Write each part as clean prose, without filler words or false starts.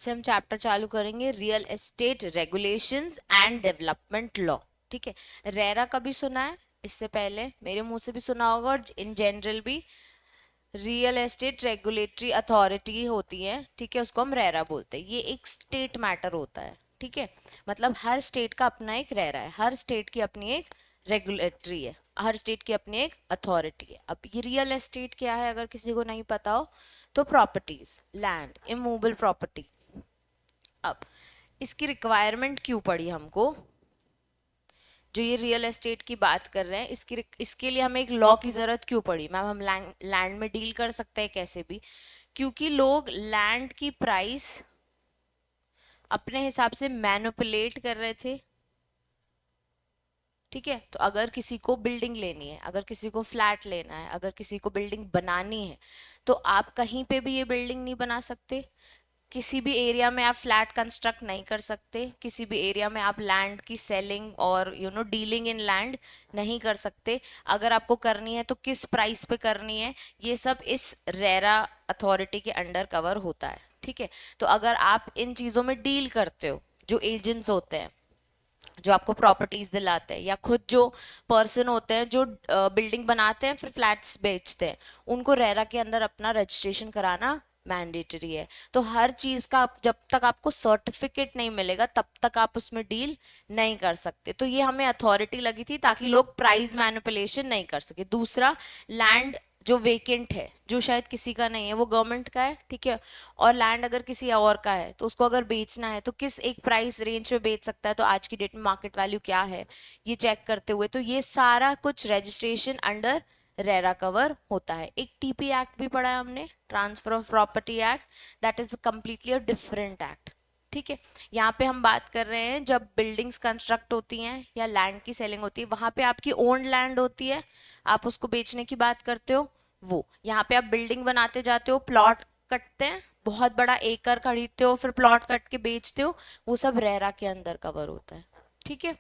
से हम चैप्टर चालू करेंगे real estate regulations and development law. ठीक है, रेरा कभी सुना है? इससे पहले मेरे मुंह से भी सुना होगा और इन जनरल भी। रियल एस्टेट रेगुलेटरी अथॉरिटी होती है, ठीक है, उसको हम रेरा बोलते हैं। ये एक स्टेट मैटर होता है, ठीक है। मतलब हर स्टेट का अपना एक रेरा है, हर स्टेट की अपनी एक रेगुलेटरी है, हर स्टेट की अपनी एक अथॉरिटी है। अब ये रियल एस्टेट क्या है अगर किसी को नहीं पता हो तो प्रॉपर्टीज, लैंड, इमूवेबल प्रॉपर्टी। अब इसकी रिक्वायरमेंट क्यों पड़ी हमको? जो ये रियल एस्टेट की बात कर रहे हैं, इसके लिए हमें एक लॉ की जरूरत क्यों पड़ी? मैम हम लैंड में डील कर सकते हैं कैसे भी, क्योंकि लोग लैंड की प्राइस अपने हिसाब से मैनिपुलेट कर रहे थे। ठीक है, तो अगर किसी को बिल्डिंग लेनी है, अगर किसी को फ्लैट लेना है, अगर किसी को बिल्डिंग बनानी है, तो आप कहीं पे भी ये बिल्डिंग नहीं बना सकते। किसी भी एरिया में आप फ्लैट कंस्ट्रक्ट नहीं कर सकते, किसी भी एरिया में आप लैंड की सेलिंग और डीलिंग इन लैंड नहीं कर सकते। अगर आपको करनी है तो किस प्राइस पे करनी है, ये सब इस रेरा अथॉरिटी के अंडर कवर होता है। ठीक है, तो अगर आप इन चीज़ों में डील करते हो, जो एजेंट्स होते हैं जो आपको प्रॉपर्टीज दिलाते हैं, या खुद जो पर्सन होते हैं जो बिल्डिंग बनाते हैं फिर फ्लैट्स बेचते हैं, उनको रेरा के अंदर अपना रजिस्ट्रेशन कराना मैंडेटरी है। तो हर चीज का जब तक आपको सर्टिफिकेट नहीं मिलेगा तब तक आप उसमें डील नहीं कर सकते। तो ये हमें अथॉरिटी लगी थी ताकि लोग प्राइस मैनिपुलेशन नहीं कर सके। दूसरा, लैंड जो वेकेंट है, जो शायद किसी का नहीं है, वो गवर्नमेंट का है, ठीक है, और लैंड अगर किसी और का है तो उसको अगर बेचना है तो किस एक प्राइस रेंज में बेच सकता है, तो आज की डेट में मार्केट वैल्यू क्या है, ये चेक करते हुए, तो ये सारा कुछ रजिस्ट्रेशन अंडर रेरा कवर होता है। एक टीपी एक्ट भी पढ़ा है हमने, transfer of property act, that is completely a different act. ठीक है, यहाँ पे हम बात कर रहे हैं जब बिल्डिंग्स कंस्ट्रक्ट होती हैं या लैंड की सेलिंग होती है, वहां पे आपकी ओन्ड लैंड होती है, आप उसको बेचने की बात करते हो। वो यहाँ पे आप बिल्डिंग बनाते जाते हो, प्लॉट कटते हैं, बहुत बड़ा एकड़ खरीदते हो, फिर प्लॉट कट के बेचते हो, वो सब रेरा के अंदर कवर होता है। ठीक है,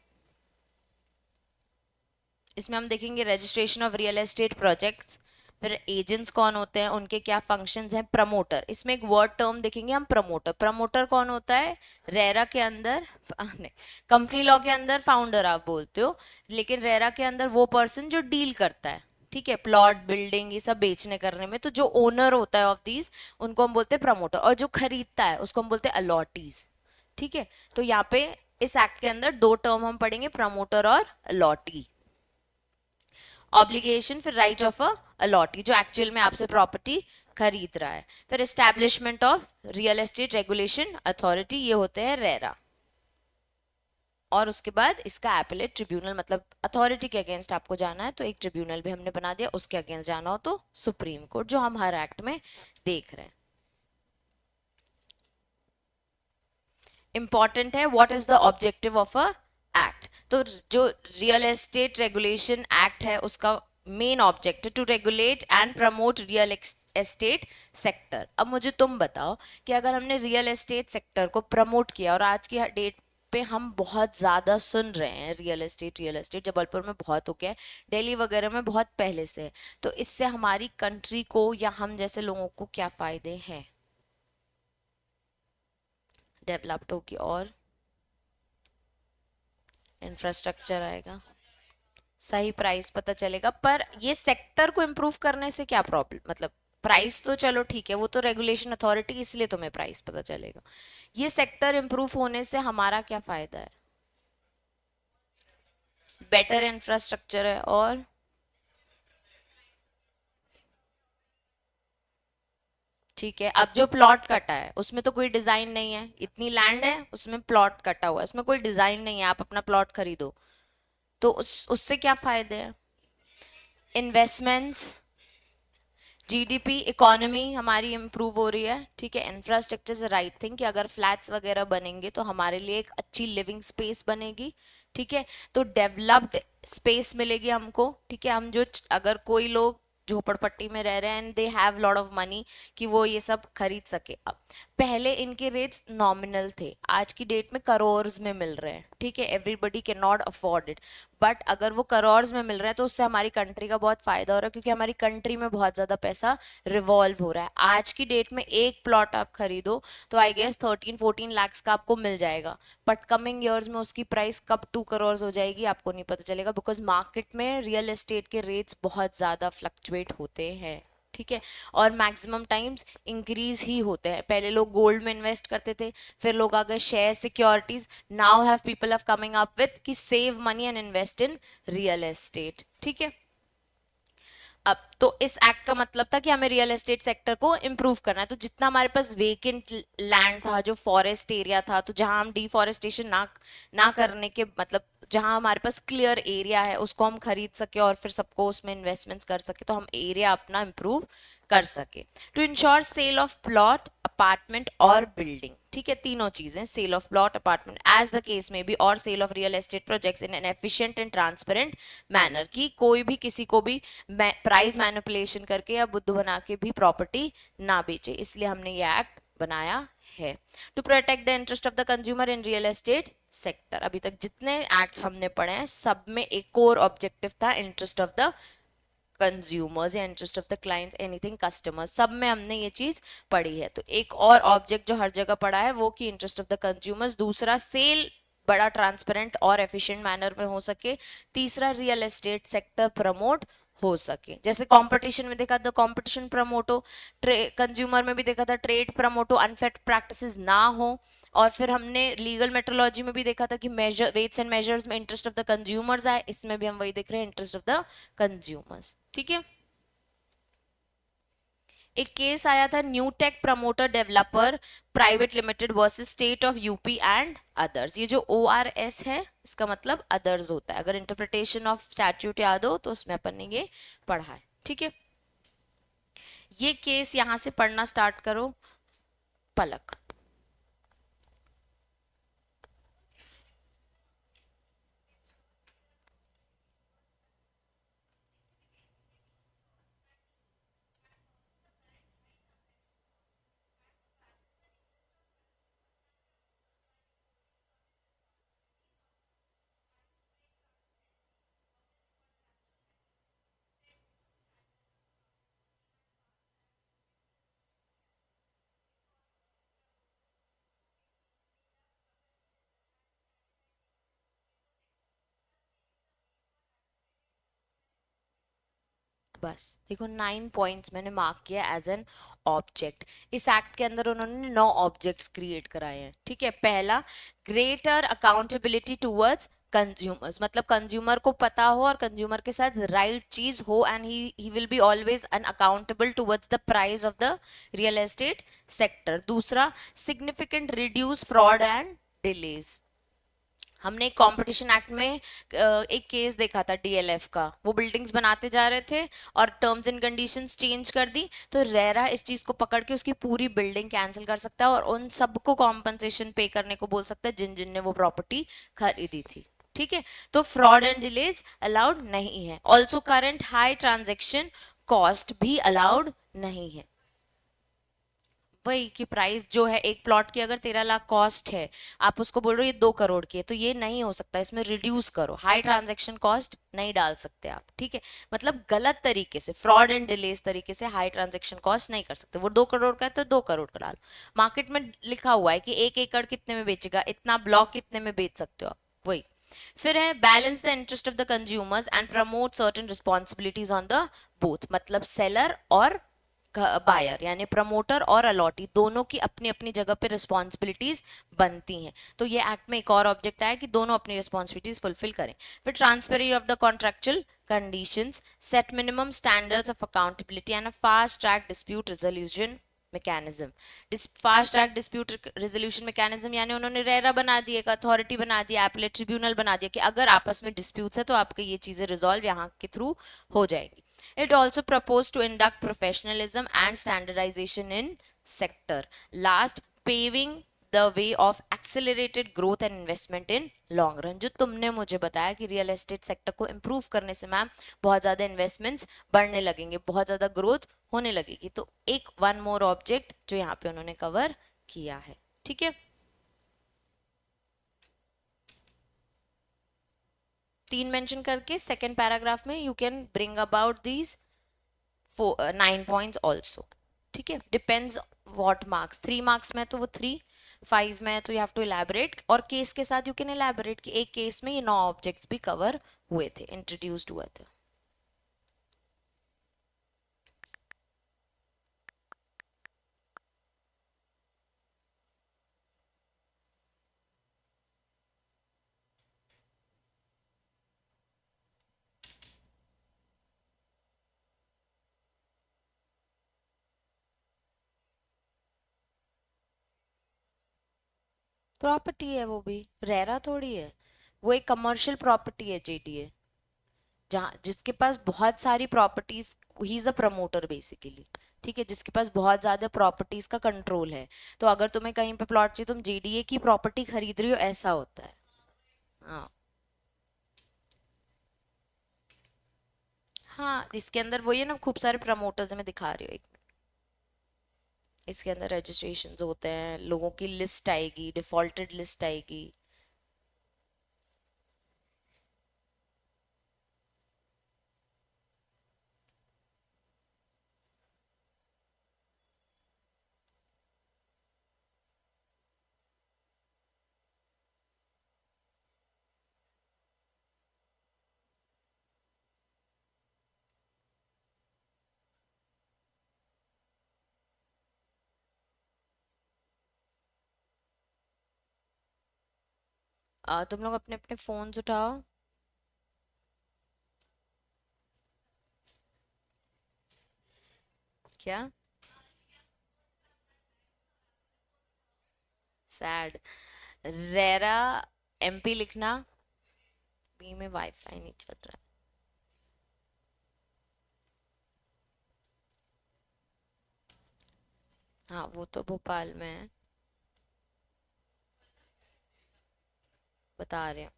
इसमें हम देखेंगे registration of real estate projects, फिर एजेंट्स कौन होते हैं, उनके क्या फंक्शंस हैं, प्रमोटर, इसमें एक वर्ड टर्म देखेंगे हम, प्रमोटर। प्रमोटर कौन होता है? रेरा के अंदर नहीं, कंपनी लॉ के अंदर फाउंडर आप बोलते हो, लेकिन रेरा के अंदर वो पर्सन जो डील करता है, ठीक है, प्लॉट बिल्डिंग ये सब बेचने करने में, तो जो ओनर होता है ऑफ दीज, उनको हम बोलते हैं प्रमोटर, और जो खरीदता है उसको हम बोलते हैं अलॉटीज। ठीक है, तो यहाँ पे इस एक्ट के अंदर दो टर्म हम पढ़ेंगे, प्रमोटर और अलॉटी। ऑब्लिगेशन, फिर राइट ऑफ अ अलॉटी, जो एक्चुअल में आपसे प्रॉपर्टी खरीद रहा है। फिर establishment of real estate regulation authority, ये होते हैं रेरा। और उसके बाद इसका एपेलेट ट्रिब्यूनल, मतलब अथॉरिटी के अगेंस्ट आपको जाना है तो एक ट्रिब्यूनल भी हमने बना दिया, उसके अगेंस्ट जाना हो तो सुप्रीम कोर्ट, जो हम हर एक्ट में देख रहे हैं। इंपॉर्टेंट है, what is the objective of a act. तो जो रियल एस्टेट रेगुलेशन एक्ट है उसका मेन ऑब्जेक्ट है to regulate and promote real estate sector. अब मुझे तुम बताओ कि अगर हमने रियल एस्टेट सेक्टर को प्रमोट किया, और आज की डेट पे हम बहुत ज़्यादा सुन रहे हैं रियल एस्टेट जबलपुर में बहुत हो गया है, दिल्ली वगैरह में बहुत पहले से है, तो इससे हमारी कंट्री को या हम जैसे लोगों को क्या फ़ायदे हैं? डेवलप्ड होगी और इंफ्रास्ट्रक्चर आएगा, सही प्राइस पता चलेगा, पर ये सेक्टर को इम्प्रूव करने से क्या प्रॉब्लम? मतलब प्राइस तो चलो ठीक है, वो तो रेगुलेशन अथॉरिटी, इसलिए तुम्हें प्राइस पता चलेगा। ये सेक्टर इम्प्रूव होने से हमारा क्या फायदा है? बेटर इंफ्रास्ट्रक्चर है, और ठीक है, अब जो प्लॉट कटा है उसमें तो कोई डिजाइन नहीं है, इतनी लैंड है उसमें प्लॉट कटा हुआ है, उसमें कोई डिजाइन नहीं है, आप अपना प्लॉट खरीदो, तो उससे क्या फायदे हैं? इन्वेस्टमेंट्स, जीडीपी, इकोनॉमी हमारी इंप्रूव हो रही है। ठीक है, इंफ्रास्ट्रक्चर से राइट थिंग कि अगर फ्लैट्स वगैरह बनेंगे तो हमारे लिए एक अच्छी लिविंग स्पेस बनेगी। ठीक है, तो डेवलप्ड स्पेस मिलेगी हमको। ठीक है, हम जो अगर कोई लोग झोपड़पट्टी में रह रहे हैं and they have lot of money कि वो ये सब खरीद सके। अब पहले इनके रेट्स नॉमिनल थे, आज की डेट में करोर्स में मिल रहे हैं। ठीक है, everybody can not afford it, but अगर वो करोर्स में मिल रहा है तो उससे हमारी कंट्री का बहुत फायदा हो रहा है, क्योंकि हमारी कंट्री में बहुत ज्यादा पैसा रिवॉल्व हो रहा है। आज की डेट में एक प्लॉट आप खरीदो तो आई गेस 13-14 लाख का आपको मिल जाएगा, बट कमिंग ईयर्स में उसकी प्राइस कब 2 करोड़ हो जाएगी आपको नहीं पता चलेगा, बिकॉज मार्केट में रियल एस्टेट के रेट्स बहुत ज्यादा फ्लक्चुएट होते हैं। ठीक है, और मैक्सिमम टाइम्स इंक्रीज ही होते हैं। पहले लोग गोल्ड में इन्वेस्ट करते थे, फिर लोग आ गए share securities, now have people have coming up with कि save money and invest in real estate. ठीक है, अब तो इस एक्ट का मतलब था कि हमें रियल एस्टेट सेक्टर को इम्प्रूव करना है। तो जितना हमारे पास वेकेंट लैंड था, जो फॉरेस्ट एरिया था, तो जहां हम डिफॉरेस्टेशन ना करने के मतलब जहां हमारे पास क्लियर एरिया है उसको हम खरीद सके और फिर सबको उसमें इन्वेस्टमेंट्स कर सके, तो हम एरिया अपना इम्प्रूव कर सके। To ensure sale of plot, apartment और बिल्डिंग, ठीक है, तीनों चीजें, sale of plot, apartment as the case में बी, और sale of real estate projects in an efficient and transparent manner, कि कोई भी किसी को भी प्राइस मैनिपुलेशन करके या बुद्धू बना के भी प्रॉपर्टी ना बेचे, इसलिए हमने ये एक्ट बनाया है। To protect the interest of the consumer in real estate sector, अभी तक जितने एक्ट्स हमने पढ़े हैं सब में एक कोर ऑब्जेक्टिव था इंटरेस्ट ऑफ द कंज्यूमर्स या interest of the clients, anything customers, सब में हमने ये चीज पढ़ी है। तो एक और ऑब्जेक्ट जो हर जगह पढ़ा है वो कि इंटरेस्ट ऑफ द कंज्यूमर्स, दूसरा सेल बड़ा ट्रांसपेरेंट और एफिशिएंट मैनर में हो सके, तीसरा रियल एस्टेट सेक्टर प्रमोट हो सके। जैसे कंपटीशन में देखा था कंपटीशन प्रमोट हो, कंज्यूमर में भी देखा था ट्रेड प्रमोट हो, अनफेयर प्रैक्टिसेस ना हो, और फिर हमने लीगल मेट्रोलॉजी में भी देखा था कि मेजर वेट्स एंड मेजर्स में इंटरेस्ट ऑफ द कंज्यूमर्स आए, इसमें भी हम वही देख रहे हैं, इंटरेस्ट ऑफ द कंज्यूमर्स। ठीक है, एक केस आया था new take promoter developer private limited versus state of UP and others. ये जो ORS है इसका मतलब अदर्स होता है, अगर इंटरप्रिटेशन ऑफ स्टैट्यूट याद हो तो उसमें अपन ने ये पढ़ा है। ठीक है, ये केस यहां से पढ़ना स्टार्ट करो, पलक। बस देखो 9 पॉइंट्स मैंने मार्क किया एज एन ऑब्जेक्ट। इस एक्ट के अंदर उन्होंने 9 ऑब्जेक्ट्स क्रिएट कराए हैं। ठीक है, पहला ग्रेटर अकाउंटेबिलिटी टूवर्ड्स कंज्यूमर्स, मतलब कंज्यूमर को पता हो और कंज्यूमर के साथ राइट चीज हो, and he will be always unaccountable towards the price of the real estate sector. दूसरा significant reduce fraud and delays. हमने एक कंपटीशन एक्ट में एक केस देखा था DLF का, वो बिल्डिंग्स बनाते जा रहे थे और टर्म्स एंड कंडीशंस चेंज कर दी, तो रेरा इस चीज को पकड़ के उसकी पूरी बिल्डिंग कैंसिल कर सकता है और उन सबको कॉम्पनसेशन पे करने को बोल सकता है जिन जिन ने वो प्रॉपर्टी खरीदी थी। ठीक है, तो फ्रॉड एंड डिलेज अलाउड नहीं है। Also current high transaction cost भी अलाउड नहीं है। वही कि प्राइस जो है एक प्लॉट की अगर 13 लाख कॉस्ट है, आप उसको बोल रहे हो ये 2 करोड़ की है, तो ये नहीं हो सकता, इसमें रिड्यूस करो, हाई ट्रांजैक्शन कॉस्ट नहीं डाल सकते आप। ठीक है, मतलब गलत तरीके से फ्रॉड एंड डिलेस तरीके से हाई ट्रांजैक्शन कॉस्ट नहीं कर सकते। वो 2 करोड़ का है तो 2 करोड़ का डालो। मार्केट में लिखा हुआ है कि 1 एकड़ कितने में बेचेगा, इतना ब्लॉक कितने में बेच सकते हो आप, वही। फिर है balance the interest of the consumers and promote certain responsibilities on the both, मतलब सेलर और बायर यानी प्रमोटर और अलॉटी दोनों की अपनी अपनी जगह पे रिस्पॉन्सिबिलिटीज बनती हैं। तो ये एक्ट में एक और ऑब्जेक्ट आया कि दोनों अपनी रिस्पॉन्सिबिलिटीज फुलफिल करें। फिर transparency of the contractual conditions, set minimum standards of accountability and a fast track dispute resolution mechanism. Fast track dispute resolution mechanism यानी उन्होंने रेरा बना दिया, एक अथॉरिटी बना दिया, एपलेट ट्रिब्यूनल बना दिया कि अगर आपस में डिस्प्यूट्स है तो आपके ये चीजें रिजॉल्व यहाँ के थ्रू हो जाएगी। It also proposed to induct professionalism and standardization in sector. Last, paving the way of accelerated growth and investment in long run. जो तुमने मुझे बताया कि रियल एस्टेट सेक्टर को इम्प्रूव करने से मैम बहुत ज़्यादा इन्वेस्टमेंट्स बढ़ने लगेंगे, बहुत ज़्यादा ग्रोथ होने लगेगी। तो एक वन मोर ऑब्जेक्ट जो यहाँ पे उन्होंने कवर किया है। ठीक है, तीन मेंशन करके सेकेंड पैराग्राफ में you can bring about these 9 points also. ठीक है, डिपेंड्स व्हाट मार्क्स, 3 मार्क्स में तो वो 3, 5 में तो यू हैव टू इलेबोरेट, और केस के साथ यू कैन इलेबोरेट कि एक केस में ये 9 ऑब्जेक्ट्स भी कवर हुए थे, इंट्रोड्यूस्ड हुए थे। प्रॉपर्टी है वो भी, रेरा थोड़ी है, वो एक कमर्शियल प्रॉपर्टी है जेडीए, जहाँ जिसके पास बहुत सारी properties, he is a promoter basically. ठीक है, जिसके पास बहुत ज्यादा प्रॉपर्टीज का कंट्रोल है। तो अगर तुम्हें कहीं पे प्लॉट चाहिए, तुम जेडीए की प्रॉपर्टी खरीद रही हो, ऐसा होता है। हाँ। हाँ, इसके अंदर वही है ना, खूब सारे प्रमोटर्स में दिखा रही हो एक, इसके अंदर रजिस्ट्रेशन होते हैं, लोगों की लिस्ट आएगी, डिफॉल्टेड लिस्ट आएगी। तुम लोग अपने अपने फोन्स उठाओ। क्या? सैड। रेरा एमपी लिखना, बी में वाईफाई नहीं चल रहा है। हाँ, वो तो भोपाल में है, बता रहे हैं।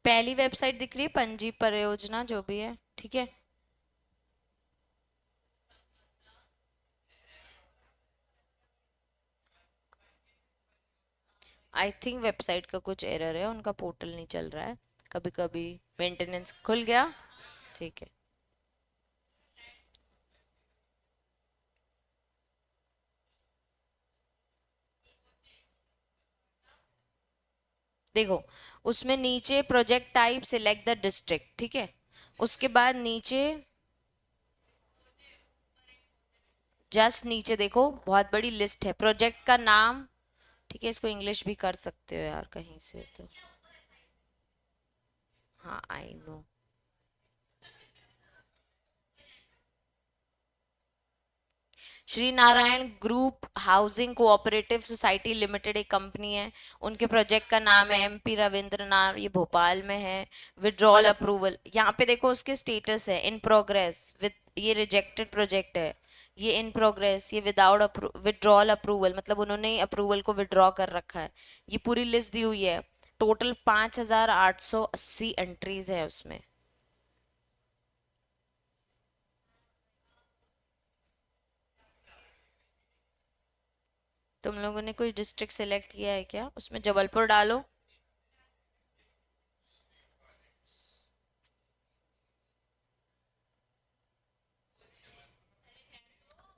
पहली वेबसाइट दिख रही है, पंजी परियोजना जो भी है, ठीक है। आई थिंक वेबसाइट का कुछ एरर है, उनका पोर्टल नहीं चल रहा है, कभी कभी मेंटेनेंस। खुल गया? ठीक है। देखो, उसमें नीचे project type select the district, ठीक है। उसके बाद नीचे, जस्ट नीचे देखो, बहुत बड़ी लिस्ट है, प्रोजेक्ट का नाम। ठीक है, इसको इंग्लिश भी कर सकते हो यार कहीं से तो। हाँ, I know. Shri Narayan group housing cooperative society limited एक कंपनी है, उनके प्रोजेक्ट का नाम है एमपी रविंद्रनाथ, ये भोपाल में है। विड्रॉल अप्रूवल, यहाँ पे देखो उसके स्टेटस है इन प्रोग्रेस विद, ये रिजेक्टेड प्रोजेक्ट है, ये इन प्रोग्रेस, ये विदाउट विड्रॉल अप्रूवल, मतलब उन्होंने अप्रूवल को विड्रॉ कर रखा है। ये पूरी लिस्ट दी हुई है, टोटल 5,880 एंट्रीज है उसमें। तुम लोगों ने कोई डिस्ट्रिक्ट सिलेक्ट किया है क्या? उसमें जबलपुर डालो।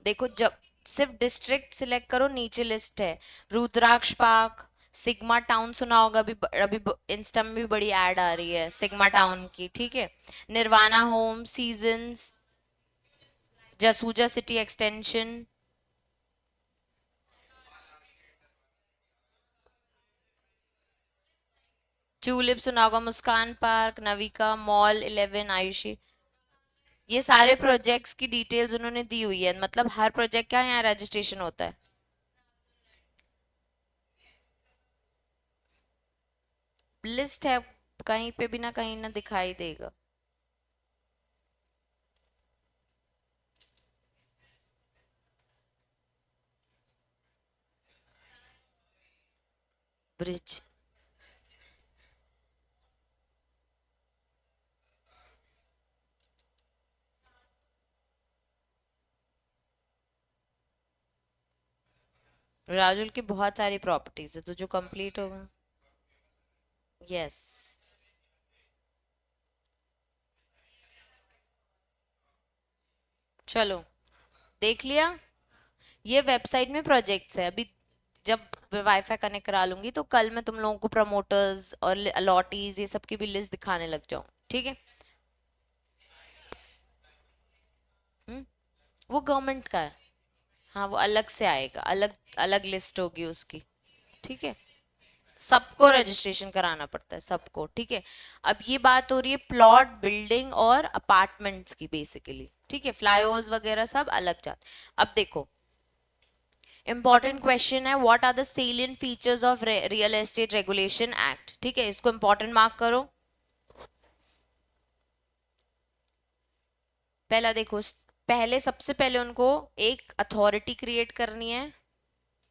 देखो, जब सिर्फ डिस्ट्रिक्ट सिलेक्ट करो, नीचे लिस्ट है, रुद्राक्ष पार्क, सिग्मा टाउन सुना होगा, अभी अभी इंस्टा में भी बड़ी ऐड आ रही है सिग्मा टाउन की, ठीक है। Nirvana Home, Seasons, Jasuja City Extension, Tulip सुना होगा, मुस्कान पार्क, नविका मॉल, 11 आयुषी। ये सारे प्रोजेक्ट्स की डिटेल्स उन्होंने दी हुई है, मतलब हर प्रोजेक्ट का यहाँ रजिस्ट्रेशन होता है। लिस्ट है, कहीं पे भी ना कहीं ना दिखाई देगा। ब्रिज। राजुल की बहुत सारी प्रॉपर्टीज है तो जो कंप्लीट होगा। यस। चलो, देख लिया। ये वेबसाइट में प्रोजेक्ट्स है अभी। जब वाईफाई कनेक्ट करा लूंगी तो कल मैं तुम लोगों को प्रमोटर्स और अलॉटीज ये सब की भी लिस्ट दिखाने लग जाऊं, ठीक है। हम्म। वो गवर्नमेंट का है। हाँ, वो अलग से आएगा, अलग अलग लिस्ट होगी उसकी, ठीक है। सबको रजिस्ट्रेशन कराना पड़ता है, सबको, ठीक है। अब ये बात हो रही है प्लॉट, बिल्डिंग और अपार्टमेंट्स की बेसिकली, ठीक है। फ्लाईओवर्स वगैरह सब अलग जाते। अब देखो, इंपॉर्टेंट क्वेश्चन है, what are the salient features of real estate regulation act, ठीक है। इसको इंपॉर्टेंट मार्क करो। पहला देखो, पहले सबसे पहले उनको एक अथॉरिटी क्रिएट करनी है,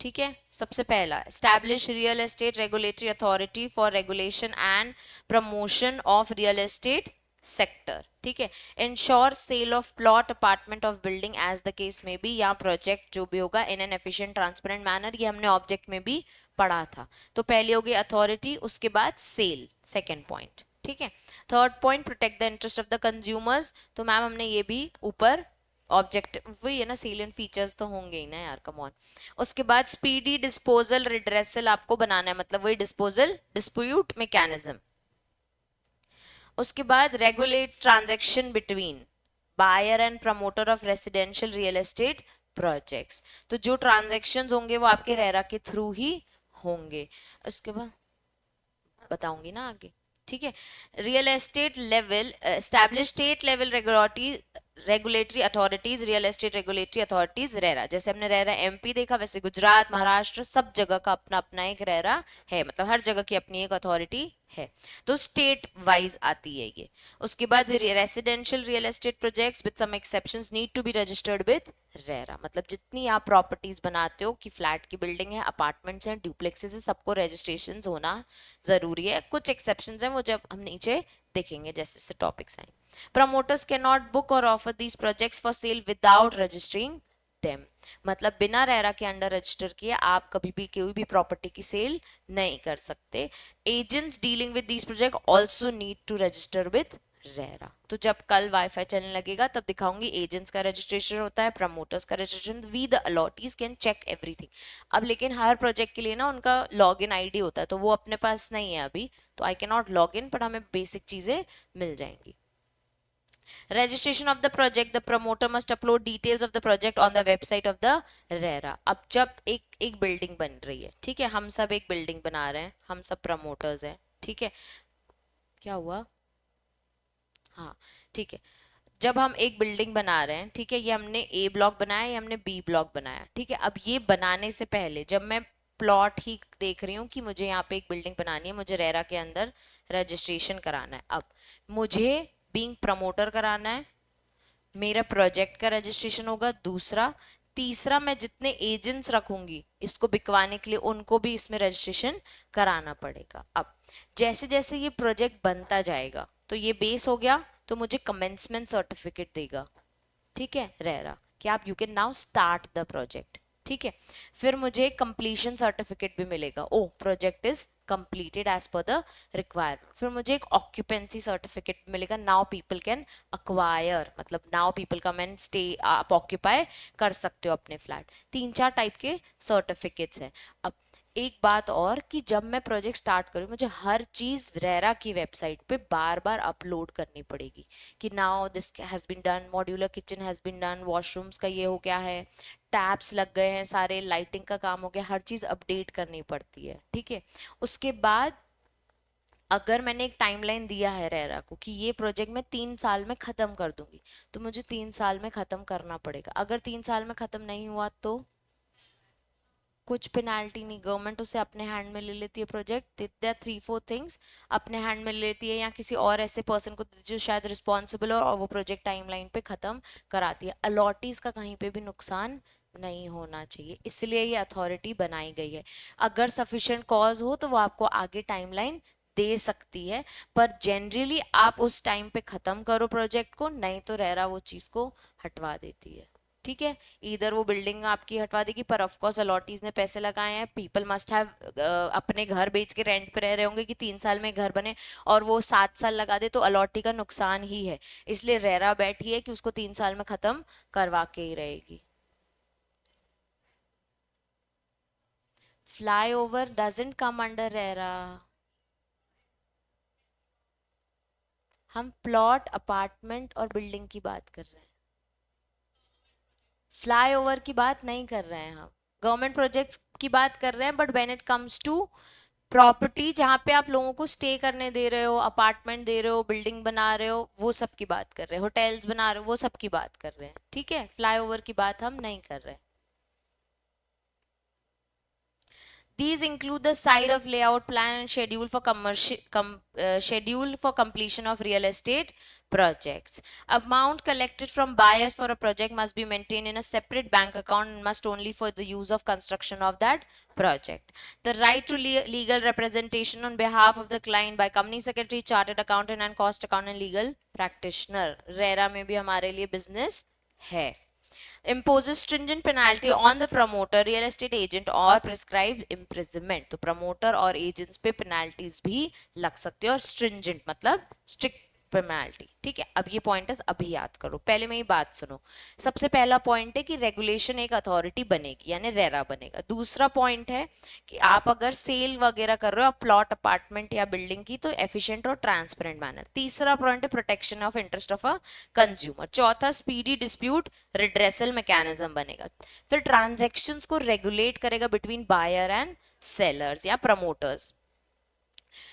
ठीक है। सबसे पहला, establish real estate regulatory authority for regulation and promotion of real estate sector, ठीक है। Ensure sale of plot, apartment of building as the case में भी, या प्रोजेक्ट जो भी होगा, in an efficient transparent manner. ये हमने ऑब्जेक्ट में भी पढ़ा था। तो पहले होगी अथॉरिटी, उसके बाद सेल, सेकेंड पॉइंट, ठीक है। Third point, protect the interest of the consumers. तो मैम हमने ये भी ऊपर ऑब्जेक्ट, वही है ना, सेलियंट फीचर्स तो होंगे ही ना यार, कम ऑन। उसके बाद स्पीडी डिस्पोजल रिड्रेसल आपको बनाना है, मतलब वही डिस्पोजल डिस्प्यूट मैकेनिज्म। उसके बाद regulate transaction between buyer and promoter of residential real estate projects. तो जो ट्रांजैक्शंस होंगे वो आपके रेरा के थ्रू ही होंगे। उसके बाद बताऊंगी ना आगे, ठीक है। Real estate level, establish state level regulatory authorities, real estate regulatory authorities RERA. जैसे हमने रेरा एमपी देखा, वैसे गुजरात, महाराष्ट्र, सब जगह का अपना अपना एक रेरा है, मतलब हर जगह की अपनी एक अथॉरिटी है। तो स्टेट वाइज आती है ये। उसके बाद residential real estate projects with some exceptions need to be registered with RERA. मतलब जितनी आप प्रॉपर्टीज बनाते हो, कि फ्लैट की बिल्डिंग है, अपार्टमेंट्स हैं, ड्यूप्लेक्सेस है, सबको रजिस्ट्रेशन होना जरूरी है। कुछ एक्सेप्शंस हैं, वो जब हम नीचे देखेंगे जैसे जैसे टॉपिक्स आए। प्रमोटर्स कैन नॉट बुक और offer these projects for sale without registering them. मतलब बिना रेरा के अंडर रजिस्टर किए आप कभी भी कोई भी प्रॉपर्टी की सेल नहीं कर सकते। Agents dealing with these project also need to register with RERA. तो जब कल वाईफाई चलने लगेगा तब दिखाऊंगी एजेंट्स का रजिस्ट्रेशन होता है, प्रमोटर्स का registration, we the allottees can check everything. अब लेकिन हर प्रोजेक्ट के लिए ना उनका लॉग इन आईडी होता है, तो वो अपने पास नहीं है अभी, तो I can not log in, पर हमें बेसिक चीजें मिल जाएंगी। registration of the project, the promoter must upload details of the project on the website of the RERA. अब जब एक एक बिल्डिंग बन रही है, ठीक है, हम सब एक बिल्डिंग बना रहे हैं, हम सब प्रमोटर्स हैं, ठीक है। क्या हुआ? हाँ, ठीक है। जब हम एक बिल्डिंग बना रहे हैं, ठीक है, ये हमने ए ब्लॉक बनाया, ये हमने बी ब्लॉक बनाया, ठीक है। अब ये बनाने से पहले जब मैं प्लॉट ही देख रही हूँ कि मुझे यहाँ पे एक बिल्डिंग बनानी है, मुझे रेरा के अंदर रजिस्ट्रेशन कराना है। अब मुझे बीइंग प्रमोटर कराना है, मेरा प्रोजेक्ट का रजिस्ट्रेशन होगा दूसरा। तीसरा, मैं जितने एजेंट्स रखूंगी इसको बिकवाने के लिए, उनको भी इसमें रजिस्ट्रेशन कराना पड़ेगा। अब जैसे जैसे ये प्रोजेक्ट बनता जाएगा, तो ये बेस हो गया, तो मुझे कमेंसमेंट सर्टिफिकेट देगा, ठीक है, रेरा, कि आप you can now start the project, ठीक है। फिर मुझे कंप्लीशन सर्टिफिकेट भी मिलेगा, oh project is completed as per the requirement. फिर मुझे एक ऑक्यूपेंसी सर्टिफिकेट मिलेगा, नाउ पीपल कैन अक्वायर, मतलब now people come and stay, आप ऑक्यूपाई कर सकते हो अपने फ्लैट। तीन चार टाइप के सर्टिफिकेट्स हैं। अब एक बात और, कि जब मैं प्रोजेक्ट स्टार्ट करूँ, मुझे हर चीज रेरा की वेबसाइट पे बार बार अपलोड करनी पड़ेगी, कि now this has been done, modular kitchen has been done, washrooms का ये हो गया है, टैप्स लग गए हैं सारे, लाइटिंग का काम हो गया, हर चीज अपडेट करनी पड़ती है, ठीक है। उसके बाद अगर मैंने एक टाइमलाइन दिया है रेरा को कि ये प्रोजेक्ट मैं 3 साल में खत्म कर दूंगी, तो मुझे 3 साल में खत्म करना पड़ेगा। अगर 3 साल में खत्म नहीं हुआ तो कुछ पेनाल्टी नहीं, गवर्नमेंट उसे अपने हैंड में ले लेती है प्रोजेक्ट, देयर 3-4 थिंग्स अपने हैंड में ले लेती है, या किसी और ऐसे पर्सन को जो शायद रिस्पॉन्सिबल हो, और वो प्रोजेक्ट टाइमलाइन पे खत्म कराती है। अलॉटीज का कहीं पे भी नुकसान नहीं होना चाहिए, इसलिए ये अथॉरिटी बनाई गई है। अगर सफिशिएंट कॉज हो तो वो आपको आगे टाइमलाइन दे सकती है, पर जनरली आप उस टाइम पे खत्म करो प्रोजेक्ट को, नहीं तो रेरा वो चीज को हटवा देती है। ठीक है, इधर वो बिल्डिंग आपकी हटवा देगी, पर ऑफ कोर्स अलॉटीज ने पैसे लगाए हैं, पीपल मस्ट हैव अपने घर बेच के रेंट पे रह रहे होंगे कि 3 साल में घर बने, और वो 7 साल लगा दे तो अलॉटी का नुकसान ही है। इसलिए रेरा बैठी है कि उसको 3 साल में खत्म करवा के ही रहेगी। Flyover doesn't come under RERA. हम प्लॉट, अपार्टमेंट और बिल्डिंग की बात कर रहे हैं, फ्लाईओवर की बात नहीं कर रहे हैं हम। गवर्नमेंट प्रोजेक्ट्स की बात कर रहे हैं, but when it comes to property जहां पे आप लोगों को स्टे करने दे रहे हो, अपार्टमेंट दे रहे हो, बिल्डिंग बना रहे हो, वो सब की बात कर रहे हैं, होटल्स बना रहे हो, वो सब की बात कर रहे हैं। ठीक है, फ्लाईओवर की बात हम नहीं कर रहे। These include the site of layout plan and schedule for completion of real estate projects. Amount collected from buyers for a project must be maintained in a separate bank account and must only for the use of construction of that project. The right to legal representation on behalf of the client by company secretary, chartered accountant and cost accountant legal practitioner. RERA में भी हमारे लिए business है। imposes stringent penalty on the promoter, real estate agent or prescribed imprisonment। तो promoter और agents पे penalties भी लग सकती है, और stringent मतलब strict पेनाल्टी। ठीक है, अब ये पॉइंटर्स अभी याद करो, पहले मेरी बात सुनो। सबसे पहला पॉइंट है कि रेगुलेशन एक अथॉरिटी बनेगी, यानी रेरा बनेगा। दूसरा पॉइंट है कि आप अगर सेल वगैरह कर रहे हो प्लॉट, अपार्टमेंट या बिल्डिंग की, तो एफिशिएंट और ट्रांसपेरेंट मैनर। तीसरा पॉइंट है protection of interest of a consumer. चौथा स्पीडी डिस्प्यूट रिड्रेसल मैकेनिज्म बनेगा। फिर ट्रांजेक्शन्स को रेगुलेट करेगा बिटवीन बायर एंड सेलर्स या प्रमोटर्स।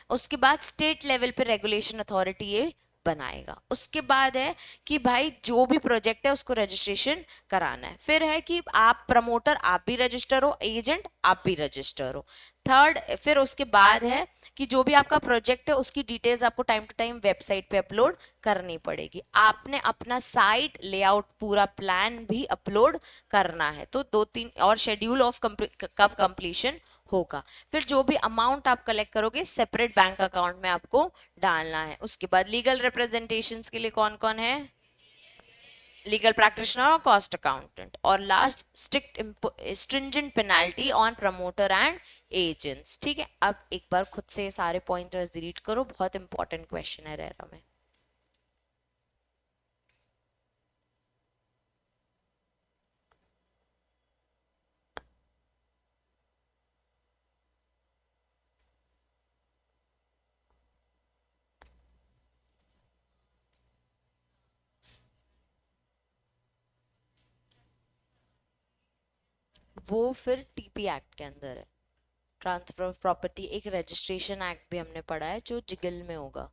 उसके बाद स्टेट लेवल पे रेगुलेशन अथॉरिटी ये बनाएगा। उसके बाद है कि भाई जो भी प्रोजेक्ट है उसको रजिस्ट्रेशन कराना है। फिर है कि आप प्रमोटर आप भी रजिस्टर हो, एजेंट आप भी रजिस्टर हो। थर्ड, फिर उसके बाद है कि जो भी आपका प्रोजेक्ट है उसकी डिटेल्स आपको टाइम टू टाइम वेबसाइट पे अपलोड करनी पड़ेगी। आपने अपना साइट लेआउट पूरा प्लान भी अपलोड करना है। तो 2-3 और शेड्यूल ऑफ कब कंप्लीशन होगा। फिर जो भी अमाउंट आप कलेक्ट करोगे सेपरेट बैंक अकाउंट में आपको डालना है। उसके बाद लीगल रिप्रेजेंटेशन के लिए कौन कौन है? लीगल प्रैक्टिशनर और कॉस्ट अकाउंटेंट। और last, strict stringent penalty on promoter and agents. ठीक है, अब एक बार खुद से सारे पॉइंटर्स डिलीट करो, बहुत इंपॉर्टेंट क्वेश्चन है रेरा में। वो फिर टीपी एक्ट के अंदर है, ट्रांसफर ऑफ प्रॉपर्टी। एक रजिस्ट्रेशन एक्ट भी हमने पढ़ा है जो जिगल में होगा,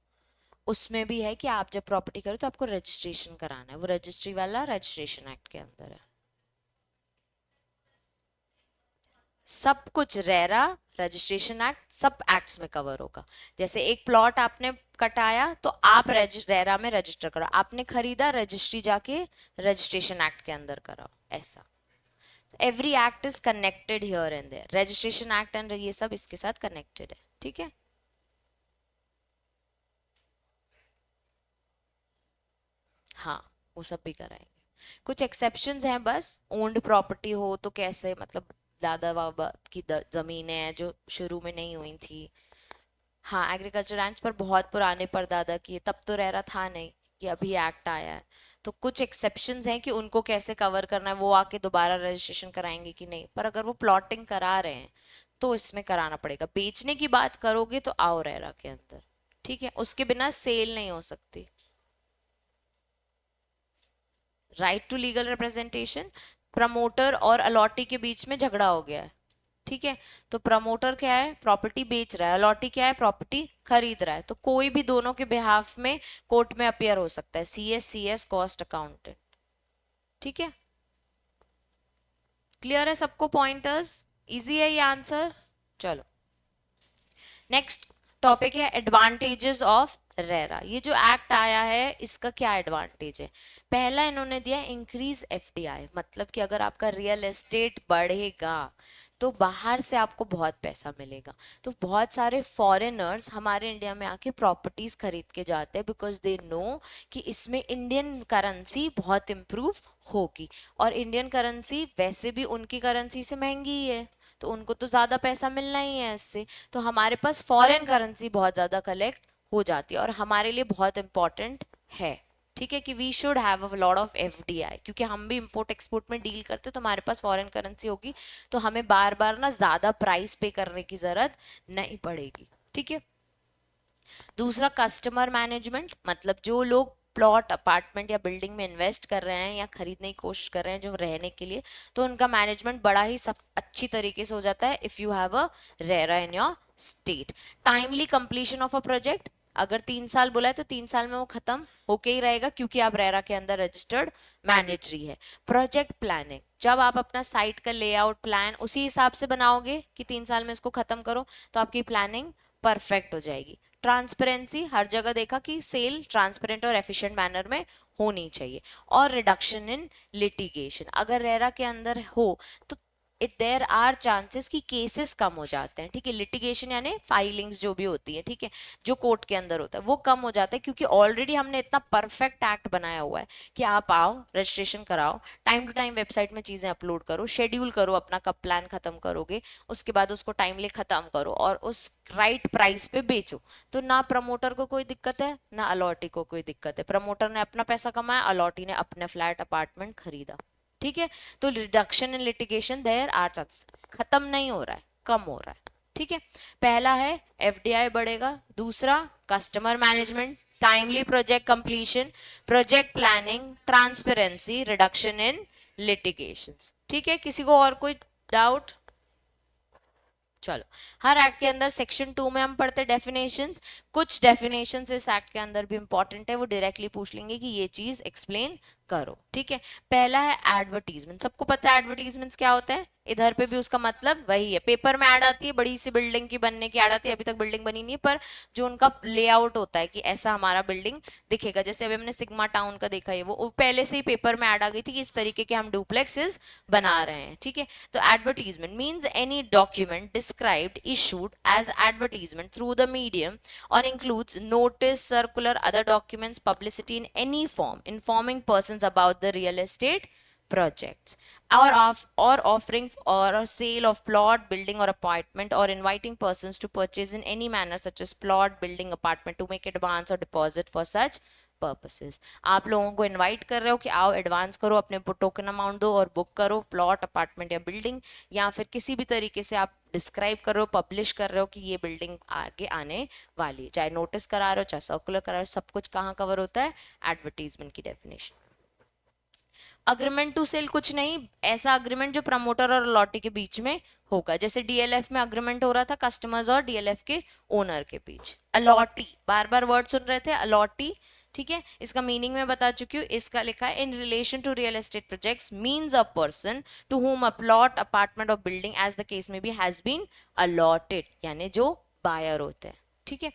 उसमें भी है कि आप जब प्रॉपर्टी करो तो आपको रजिस्ट्रेशन कराना है। वो रजिस्ट्री वाला रजिस्ट्रेशन एक्ट के अंदर है। सब कुछ रेरा, रजिस्ट्रेशन एक्ट, सब एक्ट्स में कवर होगा। जैसे एक प्लॉट आपने कटाया तो आप रेरा में रजिस्टर करो, आपने खरीदा रजिस्ट्री जाके रजिस्ट्रेशन एक्ट के अंदर कराओ, ऐसा। Every act is connected here and there, registration act and ये सब इसके साथ कनेक्टेड है। ठीक है, हाँ वो सब भी कराएंगे। कुछ एक्सेप्शंस हैं बस, ओन्ड प्रॉपर्टी हो तो कैसे, मतलब दादा बाबा की जमीनें हैं जो शुरू में नहीं हुई थी। हाँ, एग्रीकल्चर लैंड्स पर बहुत पुराने परदादा की है, तब तो रह रहा था नहीं, कि अभी एक्ट आया है। तो कुछ एक्सेप्शंस हैं कि उनको कैसे कवर करना है, वो आके दोबारा रजिस्ट्रेशन कराएंगे कि नहीं। पर अगर वो प्लॉटिंग करा रहे हैं तो इसमें कराना पड़ेगा। बेचने की बात करोगे तो आओ रेरा के अंदर। ठीक है, उसके बिना सेल नहीं हो सकती। Right to legal representation, promoter और अलॉटी के बीच में झगड़ा हो गया है। ठीक है, तो प्रमोटर क्या है, प्रॉपर्टी बेच रहा है, अलॉटी क्या है, प्रॉपर्टी खरीद रहा है। तो कोई भी दोनों के बिहाफ में कोर्ट में अपियर हो सकता है, CS कॉस्ट अकाउंटेंट। ठीक है, क्लियर है सबको पॉइंटर्स? इजी है ये आंसर। चलो, नेक्स्ट टॉपिक है एडवांटेजेस ऑफ रेरा। ये जो एक्ट आया है इसका क्या एडवांटेज है? पहला इन्होंने दिया इंक्रीज FDI, मतलब कि अगर आपका रियल एस्टेट बढ़ेगा तो बाहर से आपको बहुत पैसा मिलेगा। तो बहुत सारे फॉरेनर्स हमारे इंडिया में आके प्रॉपर्टीज खरीद के जाते हैं, बिकॉज दे नो कि इसमें इंडियन करेंसी बहुत इम्प्रूव होगी, और इंडियन करेंसी वैसे भी उनकी करेंसी से महंगी ही है, तो उनको तो ज्यादा पैसा मिलना ही है इससे। तो हमारे पास फॉरेन करेंसी बहुत ज्यादा कलेक्ट हो जाती है, और हमारे लिए बहुत इंपॉर्टेंट है, ठीक है, कि we should have a lot of FDI, क्योंकि हम भी इंपोर्ट एक्सपोर्ट में डील करते हैं, तो हमारे पास फॉरेन करेंसी होगी, तो हमें बार बार ना ज्यादा प्राइस पे करने की जरूरत नहीं पड़ेगी, ठीक है। दूसरा कस्टमर मैनेजमेंट, मतलब जो लोग प्लॉट अपार्टमेंट या बिल्डिंग में इन्वेस्ट कर रहे हैं या खरीदने की कोशिश कर रहे हैं जो रहने के लिए, तो उनका मैनेजमेंट बड़ा ही अच्छी तरीके से हो जाता है if you have a RERA in your state. Timely completion of a project, अगर 3 साल बोला है तो 3 साल में वो खत्म होके ही रहेगा, क्योंकि आप रेरा के अंदर रजिस्टर्ड मैनेजरी है। प्रोजेक्ट प्लानिंग, जब आप अपना साइट का लेआउट प्लान उसी हिसाब से बनाओगे कि 3 साल में इसको खत्म करो, तो आपकी प्लानिंग परफेक्ट हो जाएगी। ट्रांसपेरेंसी, हर जगह देखा कि सेल ट्रांसपेरेंट और एफिशिएंट मैनर में होनी चाहिए। और रिडक्शन इन लिटिगेशन, अगर रेरा के अंदर हो तो इट देयर आर चांसेस कि केसेस कम हो जाते हैं, ठीक है। लिटिगेशन यानी फाइलिंग्स जो भी होती है, ठीक है, जो कोर्ट के अंदर होता है वो कम हो जाता है, क्योंकि ऑलरेडी हमने इतना परफेक्ट एक्ट बनाया हुआ है कि आप आओ, रजिस्ट्रेशन कराओ, टाइम टू टाइम वेबसाइट में चीजें अपलोड करो, शेड्यूल करो अपना कब प्लान खत्म करोगे, उसके बाद उसको टाइमली खत्म करो और उस राइट प्राइस पे बेचो। तो ना प्रमोटर को कोई दिक्कत है ना अलॉटी को कोई दिक्कत है, प्रमोटर ने अपना पैसा कमाया, अलॉटी ने अपना फ्लैट अपार्टमेंट खरीदा, ठीक है। तो reduction in litigation there are chances, खत्म नहीं हो रहा है, कम हो रहा है, ठीक है। पहला है एफडीआई बढ़ेगा, दूसरा customer management, timely project completion, project planning, transparency, reduction in litigations, ठीक है। किसी को और कोई डाउट? चलो, हर एक्ट के अंदर सेक्शन 2 में हम पढ़ते डेफिनेशंस, कुछ डेफिनेशंस इस एक्ट के अंदर भी इंपॉर्टेंट है, वो डायरेक्टली पूछ लेंगे कि ये चीज एक्सप्लेन करो, ठीक है। पहला है एडवर्टीजमेंट, सबको पता है एडवर्टीजमेंट्स क्या होता है, इधर पे भी उसका मतलब वही है, पेपर में ऐड आती है, बड़ी सी बिल्डिंग की बनने की ऐड आती है, अभी तक बिल्डिंग बनी नहीं है, पर जो उनका लेआउट होता है कि ऐसा हमारा बिल्डिंग दिखेगा, जैसे अभी हमने सिग्मा टाउन का देखा है, वो पहले से ही पेपर में ऐड आ गई थी कि इस तरीके के हम डुप्लेक्सेस बना रहे हैं, ठीक है। तो advertisement means any document described issued as advertisement through the medium, or includes notice, circular, other documents, publicity in any form informing persons about the real estate projects, or offering or a sale of plot, building or apartment, or inviting persons to purchase in any manner such as plot, building, apartment, to make advance or deposit for such purposes. आप लोगों को invite कर रहे हो कि आओ advance करो, अपने टोकन अमाउंट दो और बुक करो प्लॉट, अपार्टमेंट या बिल्डिंग, या फिर किसी भी तरीके से आप डिस्क्राइब कर रहे हो, पब्लिश कर रहे हो कि ये बिल्डिंग आगे आने वाली है, चाहे नोटिस करा रहे हो चाहे सर्कुलर करा रहे हो, सब कुछ कहाँ कवर होता है, एडवर्टीजमेंट की डेफिनेशन। अग्रीमेंट टू सेल कुछ नहीं, ऐसा अग्रीमेंट जो प्रमोटर और अलॉटी के बीच में होगा, जैसे डीएलएफ में अग्रीमेंट हो रहा था कस्टमर्स और डीएलएफ के ओनर के बीच। अलॉटी, बार बार वर्ड सुन रहे थे, अलॉटी, ठीक है, इसका मीनिंग मैं बता चुकी हूँ, इसका लिखा है in relation to real estate projects means a person to whom a plot, apartment और बिल्डिंग एज द केस में बी हैज बीन अलॉटेड, यानी जो बायर होते हैं, ठीक है।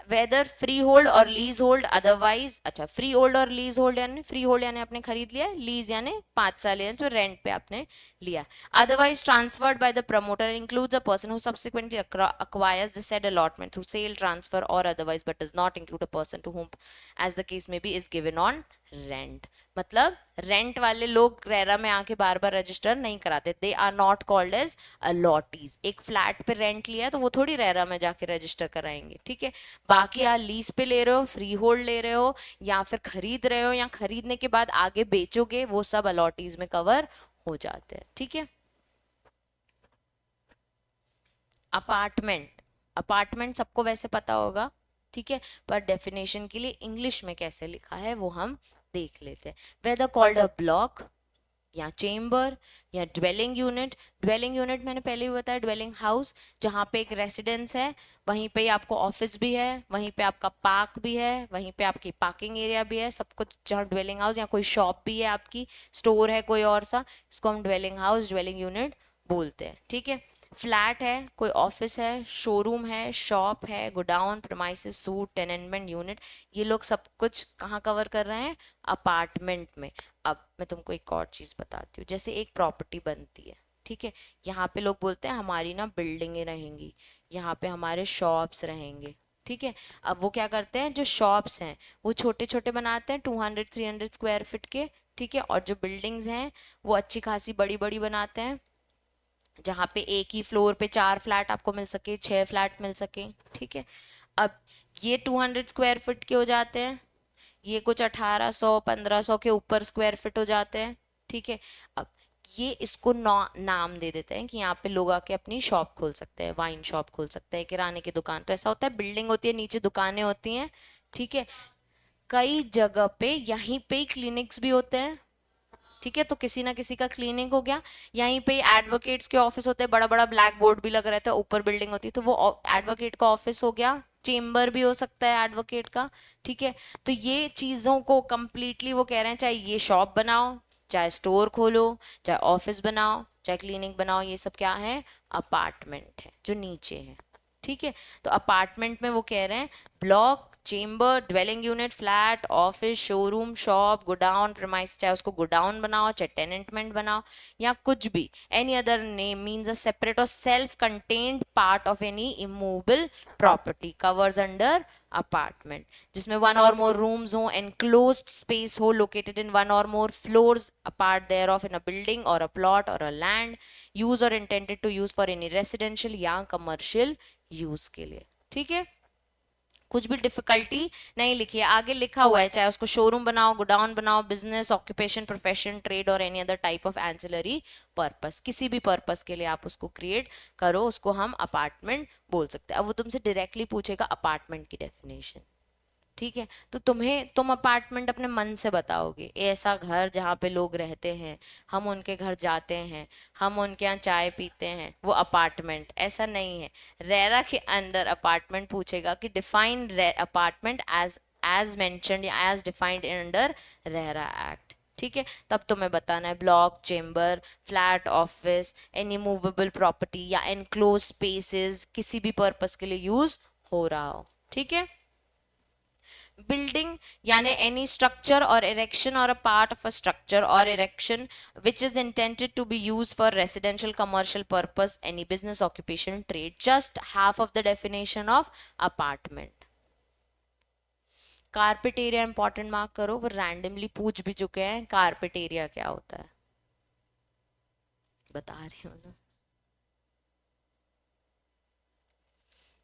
वेदर फ्री होल्ड और लीज होल्ड अदरवाइज, अच्छा फ्री होल्ड और लीज होल्ड यानी फ्री होल्ड यानी आपने खरीद लिया, लीज यानी 5 साल यानी तो रेंट पे आपने लिया, otherwise transferred by the promoter includes a person who subsequently acquires the said allotment through sale, transfer or otherwise, but does not include a person to whom as the case may be is given on rent. मतलब rent वाले लोग RERA में आके बार बार register नहीं कराते, they are not called as allottees. एक flat पे rent लिया तो वो थोड़ी रेरा में जाके रजिस्टर कराएंगे, ठीक है। बाकी आप लीज पे ले रहे हो, फ्री होल्ड ले रहे हो, या फिर खरीद रहे हो या खरीदने के बाद आगे बेचोगे, वो सब अलॉटीज में कवर हो जाते हैं, ठीक है। अपार्टमेंट, अपार्टमेंट सबको वैसे पता होगा, ठीक है, पर डेफिनेशन के लिए इंग्लिश में कैसे लिखा है वो हम देख लेते हैं। वेदर कॉल्ड अ ब्लॉक या चेम्बर या ड्वेलिंग यूनिट, ड्वेलिंग यूनिट मैंने पहले भी बताया, ड्वेलिंग हाउस जहाँ पे एक रेसिडेंस है, वहीं पे आपको ऑफिस भी है, वहीं पे आपका पार्क भी है, वहीं पे आपकी पार्किंग एरिया भी है, सब कुछ जहाँ ड्वेलिंग हाउस, या कोई शॉप भी है आपकी, स्टोर है कोई और सा, इसको हम ड्वेलिंग हाउस, ड्वेलिंग यूनिट बोलते हैं, ठीक है। फ्लैट है, कोई ऑफिस है, शोरूम है, शॉप है, गोडाउन, प्रेमाइसेस, सूट, टेनेंटमेंट यूनिट, ये लोग सब कुछ कहाँ कवर कर रहे हैं, अपार्टमेंट में। अब मैं तुमको एक और चीज बताती हूँ, जैसे एक प्रॉपर्टी बनती है, ठीक है, यहाँ पे लोग बोलते हैं हमारी ना बिल्डिंगें रहेंगी, यहाँ पे हमारे शॉप्स रहेंगे, ठीक है। अब वो क्या करते हैं, जो शॉप्स हैं वो छोटे छोटे बनाते हैं 200-300 स्क्वायर फीट के, ठीक है, और जो बिल्डिंग्स हैं वो अच्छी खासी बड़ी बड़ी बनाते हैं, जहाँ पे एक ही फ्लोर पे 4 फ्लैट आपको मिल सके, 6 फ्लैट मिल सके, ठीक है। अब ये 200 स्क्वायर फीट के हो जाते हैं, ये कुछ 1800-1500 के ऊपर स्क्वायर फीट हो जाते हैं, ठीक है। अब ये इसको नाम दे देते हैं कि यहाँ पे लोग आके अपनी शॉप खोल सकते हैं, वाइन शॉप खोल सकते हैं, किराने की दुकान। तो ऐसा होता है, बिल्डिंग होती है, नीचे दुकानें होती हैं, ठीक है। कई जगह पे यहीं पे ही क्लिनिक्स भी होते हैं, ठीक है, तो किसी ना किसी का क्लिनिक हो गया, यहीं पे एडवोकेट्स के ऑफिस होते हैं, बड़ा बड़ा ब्लैक बोर्ड भी लग रहता है, ऊपर बिल्डिंग होती है, तो वो एडवोकेट का ऑफिस हो गया, चेम्बर भी हो सकता है एडवोकेट का, ठीक है। तो ये चीजों को कंप्लीटली वो कह रहे हैं, चाहे ये शॉप बनाओ, चाहे स्टोर खोलो, चाहे ऑफिस बनाओ, चाहे क्लिनिक बनाओ, ये सब क्या है, अपार्टमेंट है जो नीचे है, ठीक है। तो अपार्टमेंट में वो कह रहे हैं block, chamber, dwelling unit, flat, office, showroom, shop, godown, premise, चाहे उसको गोडाउन बनाओ, चाहे टेनेंटमेंट बनाओ, या कुछ भी, any other name means a separate or self contained part of any immovable property covers under apartment, जिसमें वन और मोर रूम्स हो, एनक्लोज्ड स्पेस हो, located in one or more floors apart there of in a building or a plot or a land, use or intended to use for any residential या commercial use के लिए, ठीक है। कुछ भी difficulty नहीं लिखी है, आगे लिखा हुआ है, चाहे उसको शोरूम बनाओ, गोडाउन बनाओ, बिजनेस, ऑक्यूपेशन, प्रोफेशन, ट्रेड और any other type of ancillary purpose, किसी भी पर्पस के लिए आप उसको क्रिएट करो, उसको हम अपार्टमेंट बोल सकते हैं। अब वो तुमसे डायरेक्टली पूछेगा अपार्टमेंट की डेफिनेशन, ठीक है, तो तुम अपार्टमेंट अपने मन से बताओगे, ऐसा घर जहाँ पे लोग रहते हैं, हम उनके घर जाते हैं, हम उनके यहाँ चाय पीते हैं, वो अपार्टमेंट। ऐसा नहीं है, रेरा के अंदर अपार्टमेंट पूछेगा कि define apartment as as mentioned या as defined under RERA act, ठीक है। तब तुम्हें बताना है block, chamber, flat, office, any movable property या एनक्लोज स्पेसेस, किसी भी पर्पस के लिए यूज हो रहा हो, ठीक है। Building yani any structure or erection or a part of a structure or erection which is intended to be used for residential, commercial purpose, any business, occupation, trade. Just half of the definition of apartment. Carpet area important mark करो, वो randomly पूछ भी चुके हैं carpet area क्या होता है, बता रही हूँ ना।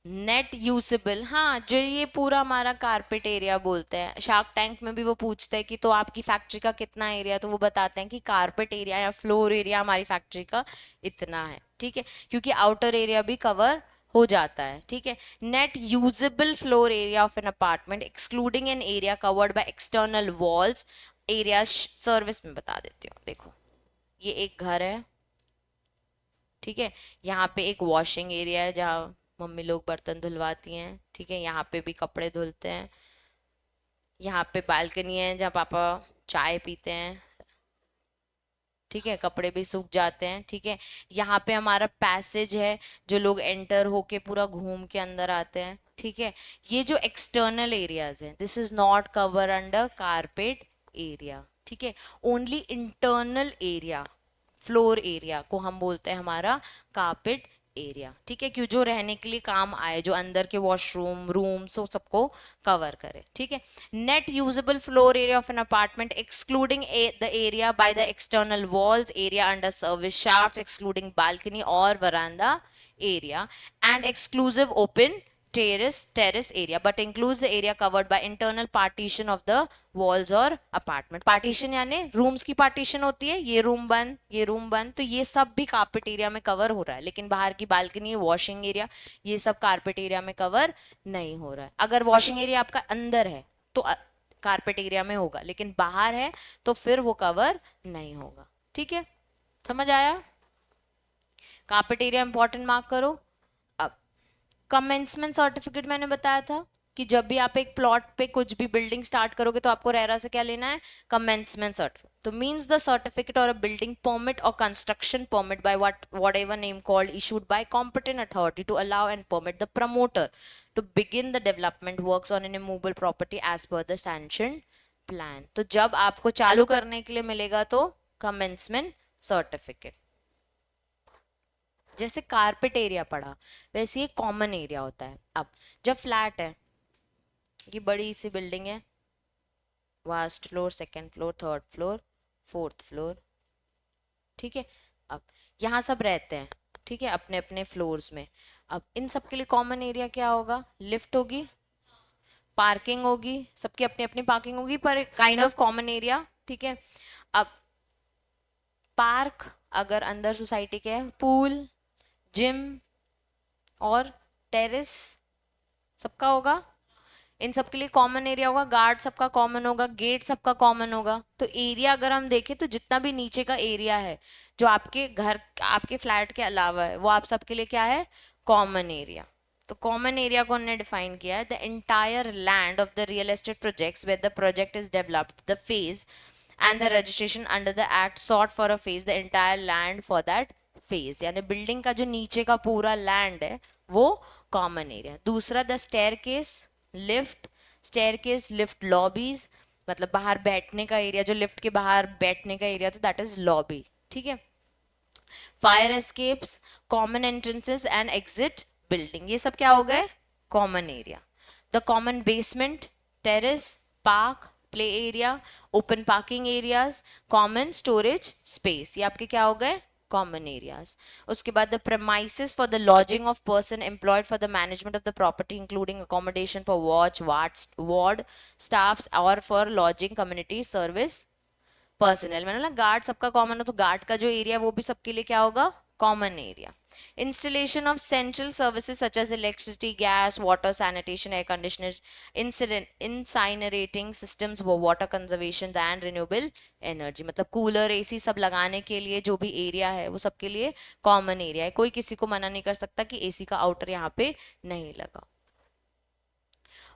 नेट यूजेबल, हाँ, जो ये पूरा हमारा कारपेट एरिया बोलते हैं, शार्क टैंक में भी वो पूछते हैं कि तो आपकी फैक्ट्री का कितना एरिया, तो वो बताते हैं कि कारपेट एरिया या फ्लोर एरिया हमारी फैक्ट्री का इतना है, ठीक है, क्योंकि आउटर एरिया भी कवर हो जाता है, ठीक है। Net usable floor area of an apartment excluding an area covered by external walls area, service में बता देती हूँ, देखो ये एक घर है, ठीक है, यहाँ पे एक वॉशिंग एरिया है जहाँ मम्मी लोग बर्तन धुलवाती हैं, ठीक है, यहाँ पे भी कपड़े धुलते हैं, यहाँ पे बालकनी है जहाँ पापा चाय पीते हैं, ठीक है, कपड़े भी सूख जाते हैं, ठीक है। यहाँ पे हमारा पैसेज है, जो लोग एंटर होके पूरा घूम के अंदर आते हैं, ठीक है। ये जो एक्सटर्नल एरियाज हैं, this is not cover under carpet area, ठीक है। Only internal area, floor area को हम बोलते हैं हमारा कारपेट एरिया, ठीक है, क्यों, जो रहने के लिए काम आए, जो अंदर के वॉशरूम, रूम्स, सबको कवर करे, ठीक है। Net usable floor area of an apartment excluding the area by the external walls area under service shaft excluding balcony or veranda area and exclusive open terrace area but includes the area covered by internal partition of the walls or apartment. partition यानी rooms की partition होती है, ये room बंद, ये room बंद, तो ये सब भी carpet area में cover हो रहा है, लेकिन बाहर की balcony, washing area, ये सब carpet area में cover नहीं हो रहा है। अगर washing area आपका अंदर है तो carpet area में होगा, लेकिन बाहर है तो फिर वो cover नहीं होगा, ठीक है, समझ आया। carpet area important मार्क करो। कमेंसमेंट सर्टिफिकेट मैंने बताया था कि जब भी आप एक प्लॉट पे कुछ भी बिल्डिंग स्टार्ट करोगे तो आपको रेरा से क्या लेना है, कमेंसमेंट सर्टिफिकेट। तो मींस द सर्टिफिकेट और अ बिल्डिंग परमिट और construction permit by whatever name called issued by competent authority to allow and permit the promoter to begin the development works on an immovable property as per the sanctioned plan। तो जब आपको चालू करने के लिए मिलेगा तो कमेंसमेंट सर्टिफिकेट, जैसे कारपेट एरिया पड़ा वैसे ही कॉमन एरिया होता है। अब जब फ्लैट है, ये बड़ी सी बिल्डिंग है, first floor, second floor, third floor, fourth floor, ठीक है। अब यहाँ सब रहते हैं, ठीक है, अपने अपने फ्लोर्स में। अब इन सब के लिए कॉमन एरिया क्या होगा? लिफ्ट होगी, पार्किंग होगी, सबकी अपनी अपनी पार्किंग होगी, पर काइंड ऑफ कॉमन एरिया, ठीक है। अब पार्क अगर अंदर सोसाइटी के है, पूल, जिम और टेरेस सबका होगा। इन सब के लिए कॉमन एरिया होगा, गार्ड सबका कॉमन होगा, गेट सबका कॉमन होगा। तो एरिया अगर हम देखें तो जितना भी नीचे का एरिया है जो आपके घर, आपके फ्लैट के अलावा है, वो आप सबके लिए क्या है? Common area. तो कॉमन एरिया को उन्होंने डिफाइन किया है, the entire land of the real estate projects where the project is developed, the phase and the registration under the act sought for a phase, the entire land for that phase. यानी building का जो नीचे का पूरा land है वो common area. दूसरा, the staircase, lift, staircase, lift lobbies, मतलब बाहर बैठने का एरिया, जो लिफ्ट के बाहर बैठने का एरिया, तो दैट इज लॉबी, ठीक है। Fire escapes, common entrances and exit building, ये सब क्या हो गए? Common area. The common basement, terrace, park, play area, open parking areas, common storage space, ये आपके क्या हो गए? Common areas. उसके बाद the premises for the lodging of person employed for the management of the property including accommodation for watch, ward staffs or for lodging community service personnel. मैंने ना guard सबका कॉमन हो, तो गार्ड का जो area वो भी सबके लिए क्या होगा? Common area. Installation of central services such as electricity, gas, water, sanitation, air conditioners, incinerating systems, वो water conservation and renewable energy, मतलब कूलर, एसी सब लगाने के लिए जो भी एरिया है वो सबके लिए कॉमन एरिया है। कोई किसी को मना नहीं कर सकता कि एसी का आउटर यहाँ पे नहीं लगा।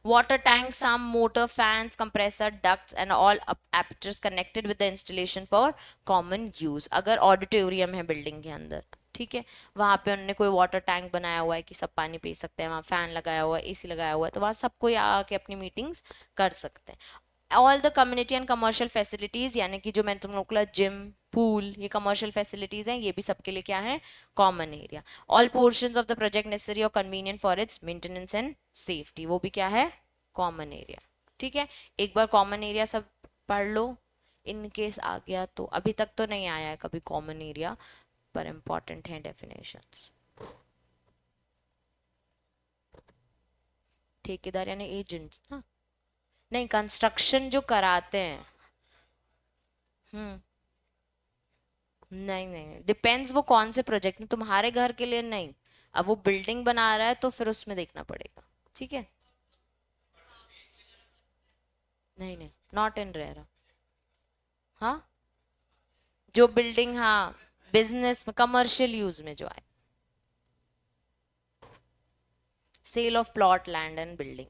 Water tanks, some motor fans, compressor ducts and all apertures connected with the installation for common use. अगर ऑडिटोरियम है बिल्डिंग के अंदर, ठीक है, वहां पे उन्होंने कोई वाटर टैंक बनाया हुआ है कि सब पानी पी सकते हैं, वहां फैन लगाया हुआ है, एसी लगाया हुआ है, तो वहां सब कोई आके अपनी मीटिंग्स कर सकते हैं। All the community and commercial facilities, यानी कि जो मैंने तुम लोग को जिम, पूल, ये कमर्शियल फैसिलिटीज हैं, ये भी सबके लिए क्या है? Common area. All portions of the project necessary or convenient for its maintenance and safety, वो भी क्या है? कॉमन एरिया, ठीक है। एक बार कॉमन एरिया सब पढ़ लो, इन केस आ गया तो। अभी तक तो नहीं आया है कभी कॉमन एरिया, पर इंपॉर्टेंट है डेफिनेशंस। ठेकेदार यानी एजेंट्स ना, नहीं, कंस्ट्रक्शन जो कराते हैं। हम्म, नहीं नहीं, डिपेंड्स वो कौन से प्रोजेक्ट में, तुम्हारे घर के लिए नहीं। अब वो बिल्डिंग बना रहा है तो फिर उसमें देखना पड़ेगा, ठीक है। नहीं नहीं, नॉट इन रेरा। हाँ, जो बिल्डिंग, हाँ, बिजनेस में, कमर्शियल यूज में जो आए। Sale of plot, land and building.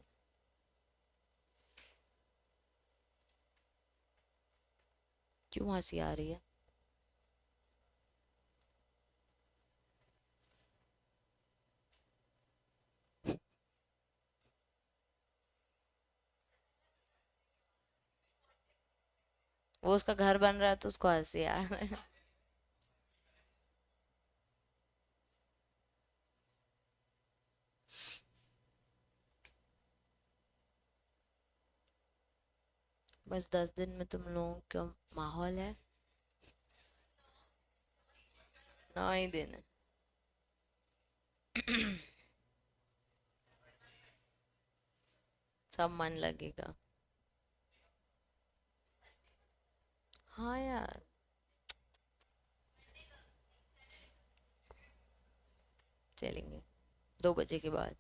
क्यों हंसी आ रही है? वो उसका घर बन रहा है तो उसको हंसी आ रहा है। बस 10 दिन में तुम लोगों का माहौल है, 9 ही दिन है। सब मन लगेगा। हाँ यार, चलेंगे 2 बजे के बाद।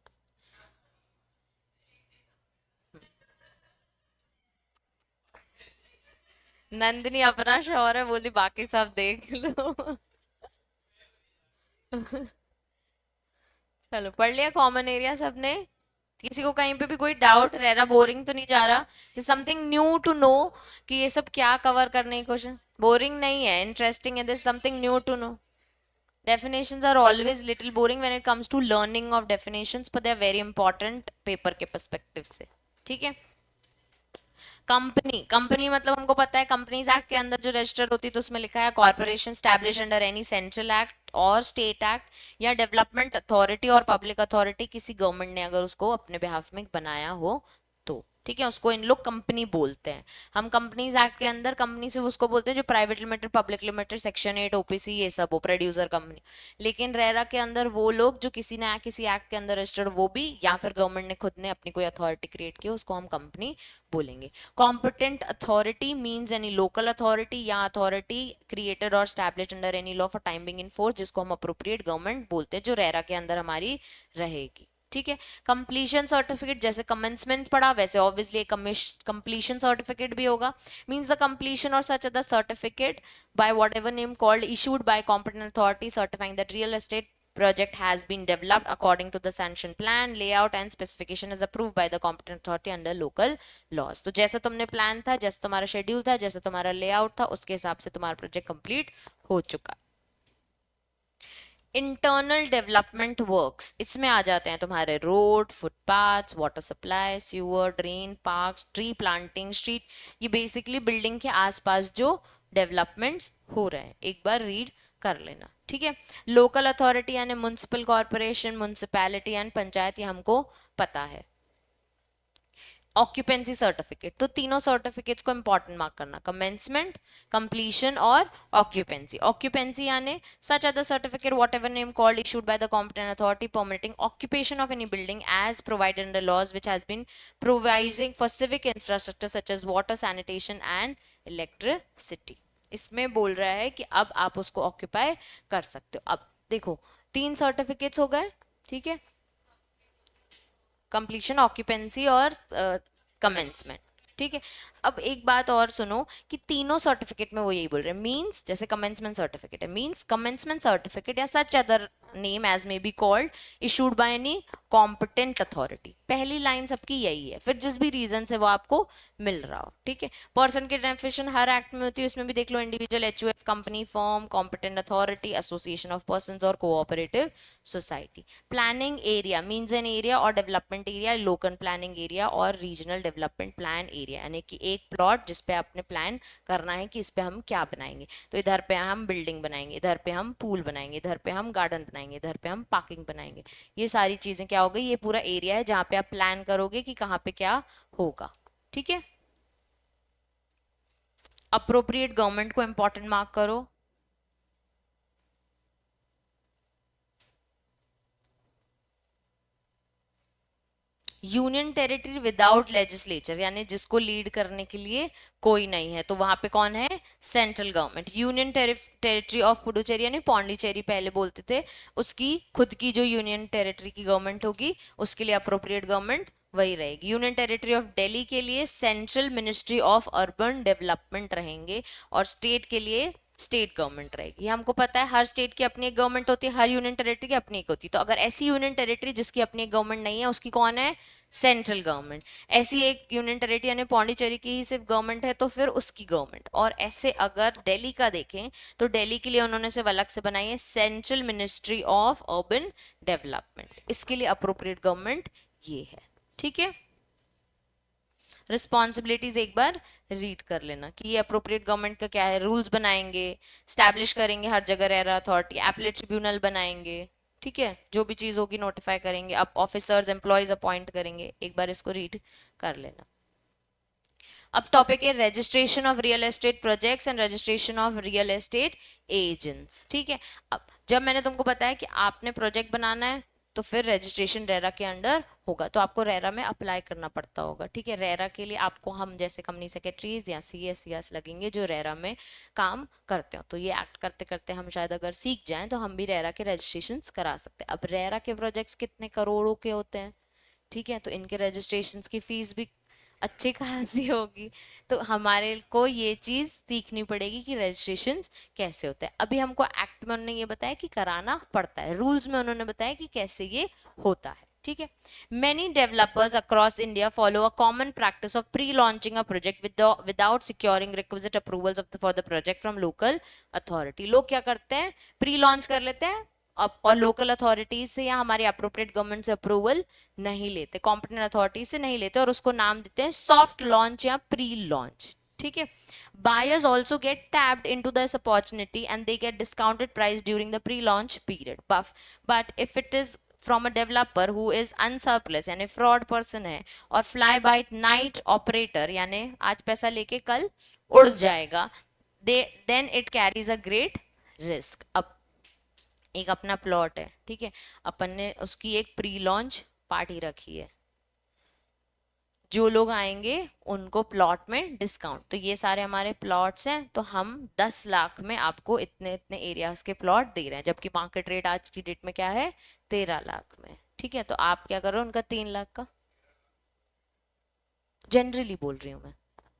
नंदिनी अपना शौहर है, बोली बाकी सब देख लो। चलो, पढ़ लिया कॉमन एरिया सबने? किसी को कहीं पे भी कोई डाउट रह रहा, बोरिंग तो नहीं जा रहा? समथिंग न्यू टू नो कि ये सब क्या कवर करने की क्वेश्चन? बोरिंग नहीं है, इंटरेस्टिंग है, this something new to know. Definitions are always little boring when it comes to learning of definitions, but they are very important paper के perspective से, ठीक है। कंपनी, कंपनी मतलब हमको पता है, कंपनीज एक्ट के अंदर जो रजिस्टर्ड होती है तो उसमें लिखा है corporation establish under any central act और स्टेट एक्ट या डेवलपमेंट अथॉरिटी और पब्लिक अथॉरिटी किसी गवर्नमेंट ने अगर उसको अपने बिहाफ में बनाया हो तो, ठीक है, उसको इन लोग कंपनी बोलते हैं। हम कंपनीज एक्ट के अंदर कंपनी से उसको बोलते हैं जो private limited, public limited, section 8 OPC ये सब हो, प्रोड्यूसर कंपनी। लेकिन रेरा के अंदर वो लोग जो किसी एक्ट के अंदर रजिस्टर्ड, वो भी, या फिर गवर्नमेंट ने खुद ने अपनी कोई अथॉरिटी क्रिएट की, उसको हम कंपनी बोलेंगे। Competent authority means any local authority या अथॉरिटी क्रिएटेड और established under any law for time being in force, जिसको हम अप्रोप्रिएट गवर्नमेंट बोलते हैं, जो रेरा के अंदर हमारी रहेगी। ठीक है। कंप्लीशन सर्टिफिकेट, जैसे कमेंसमेंट पढ़ा वैसे ऑब्वियसली कंप्लीशन सर्टिफिकेट भी होगा। मींस द कंप्लीशन और सच the certificate by what ever name called issued bye competent authority certifying that real estate project has been developed according to the sanction plan, layout and specification is approved by the competent authority under local laws। तो जैसा तुमने plan था, जैसा तुम्हारा schedule था, जैसा तुम्हारा layout था, उसके हिसाब से तुम्हारा प्रोजेक्ट कंप्लीट हो चुका। इंटरनल डेवलपमेंट वर्क्स, इसमें आ जाते हैं तुम्हारे road, footpath, water supply, sewer, drain, parks, tree planting, street, ये बेसिकली बिल्डिंग के आसपास जो डेवलपमेंट्स हो रहे हैं, एक बार रीड कर लेना। ठीक है। लोकल अथॉरिटी यानी municipal corporation, municipality and panchayat, ये हमको पता है। ऑक्यूपेंसी सर्टिफिकेट, तो तीनों सर्टिफिकेट्स को इंपॉर्टेंट मार्क करना, कमेंसमेंट, कंप्लीशन और ऑक्यूपेंसी। ऑक्यूपेंसी यानी such other certificate whatever name called issued by the competent authority permitting occupation of any building as provided under laws which has been providing for civic infrastructure such as water, sanitation and electricity. इसमें बोल रहा है कि अब आप उसको occupy कर सकते हो। अब देखो 3 सर्टिफिकेट्स हो गए, ठीक है, कंप्लीशन, ऑक्यूपेंसी और कमेंसमेंट। ठीक है। अब एक बात और सुनो कि तीनों सर्टिफिकेट में वो यही बोल रहे हैं, मींस जैसे कमेंसमेंट सर्टिफिकेट है, मींस कमेंसमेंट सर्टिफिकेट या such other name as may be called issued by any competent authority. पहली लाइन सबकी यही है, फिर जिस भी रीजन से वो आपको मिल रहा हो। ठीक है। पर्सन की डेफिनेशन हर एक्ट में होती है, उसमें भी देख लो, individual, HUF, company, firm, competent authority, association of persons or cooperative society. Planning area means an area or development area, local planning area or regional development plan area, यानी कि एक प्लॉट जिसपे आपने प्लान करना है कि इस पे हम क्या बनाएंगे। तो इधर पे हम बिल्डिंग बनाएंगे, इधर पे हम पूल बनाएंगे, इधर पे हम गार्डन बनाएंगे, इधर पे हम पार्किंग बनाएंगे। ये सारी चीजें क्या हो गई, ये पूरा एरिया है जहां पे आप प्लान करोगे कि कहाँ पे क्या होगा। ठीक है। अप्रोप्रिएट गवर्नमेंट को इंपॉर्टेंट मार्क करो। यूनियन टेरिटरी विदाउट लेजिस्लेचर, यानी जिसको लीड करने के लिए कोई नहीं है, तो वहां पे कौन है, central government. Union territory of Puducherry यानी पौंडीचेरी पहले बोलते थे, उसकी खुद की जो यूनियन टेरिटरी की गवर्नमेंट होगी, उसके लिए अप्रोप्रिएट गवर्नमेंट वही रहेगी। यूनियन टेरिटरी ऑफ दिल्ली के लिए central ministry of urban development रहेंगे, और स्टेट के लिए स्टेट गवर्नमेंट रहेगी। हमको पता है हर स्टेट की अपनी एक गवर्नमेंट होती है, हर यूनियन टेरिटरी की अपनी एक होती है। तो अगर ऐसी यूनियन टेरिटरी जिसकी अपनी एक गवर्नमेंट नहीं है, उसकी कौन है, सेंट्रल गवर्नमेंट। ऐसी एक यूनियन टेरिटरी यानी पौंडीचेरी की ही सिर्फ गवर्नमेंट है, तो फिर उसकी गवर्नमेंट। और ऐसे अगर दिल्ली का देखें तो दिल्ली के लिए उन्होंने सिर्फ अलग से बनाई है central ministry of urban development. इसके लिए अप्रोप्रिएट गवर्नमेंट ये है। ठीक है। रिस्पॉन्सिबिलिटीज एक बार रीड कर लेना कि ये अप्रोप्रिएट गवर्नमेंट का क्या है, रूल्स बनाएंगे, स्टैब्लिश करेंगे हर जगह रह रहा अथॉरिटी, एपलेट ट्रिब्यूनल बनाएंगे, ठीक है, जो भी चीज होगी नोटिफाई करेंगे, अब ऑफिसर्स एम्प्लॉयज अपॉइंट करेंगे। एक बार इसको रीड कर लेना। अब टॉपिक है registration of real estate projects and registration of real estate agents. ठीक है। अब जब मैंने तुमको बताया कि आपने प्रोजेक्ट बनाना है, तो फिर रजिस्ट्रेशन रेरा के अंडर होगा, तो आपको रेरा में अप्लाई करना पड़ता होगा। ठीक है। रेरा के लिए आपको हम जैसे कंपनी सेक्रेटरीज या सीएस लगेंगे जो रेरा में काम करते हो, तो ये एक्ट करते करते हम शायद अगर सीख जाएं तो हम भी रेरा के रजिस्ट्रेशन करा सकते हैं। अब रेरा के प्रोजेक्ट्स कितने करोड़ों के होते हैं, ठीक है, तो इनके रजिस्ट्रेशन की फीस भी अच्छी खासी होगी। तो हमारे को ये चीज सीखनी पड़ेगी कि रजिस्ट्रेशन कैसे होता है। अभी हमको एक्ट में उन्होंने ये बताया कि कराना पड़ता है, रूल्स में उन्होंने बताया कि कैसे ये होता है। ठीक है। Many developers across India follow a common practice of pre launching a project without securing requisite approvals for the project from local authority. लोग क्या करते हैं, प्री लॉन्च कर लेते हैं और लोकल अथॉरिटीज से या हमारी अप्रोप्रिएट गवर्नमेंट से अप्रूवल नहीं लेते, कॉम्पिटेंट अथॉरिटी से नहीं लेते, और उसको नाम देते हैं सॉफ्ट लॉन्च या प्री लॉन्च। ठीक है। Buyers also get tapped into this opportunity and they get discounted price during the pre-launch period. But if it is from a developer who is unsurplus यानी fraud person है और fly by night operator यानी आज पैसा लेके कल उड़ जाएगा, then it carries a great risk. अब एक अपना प्लॉट है, ठीक है, अपन ने उसकी एक प्री लॉन्च पार्टी रखी है, जो लोग आएंगे उनको प्लॉट में डिस्काउंट, तो ये सारे हमारे प्लॉट्स हैं, तो हम 10 लाख में आपको इतने इतने एरियाज के प्लॉट दे रहे हैं, जबकि मार्केट रेट आज की डेट में क्या है, 13 लाख में, ठीक है, तो आप क्या कर रहे हो, उनका 3 लाख का, जनरली बोल रही हूँ मैं,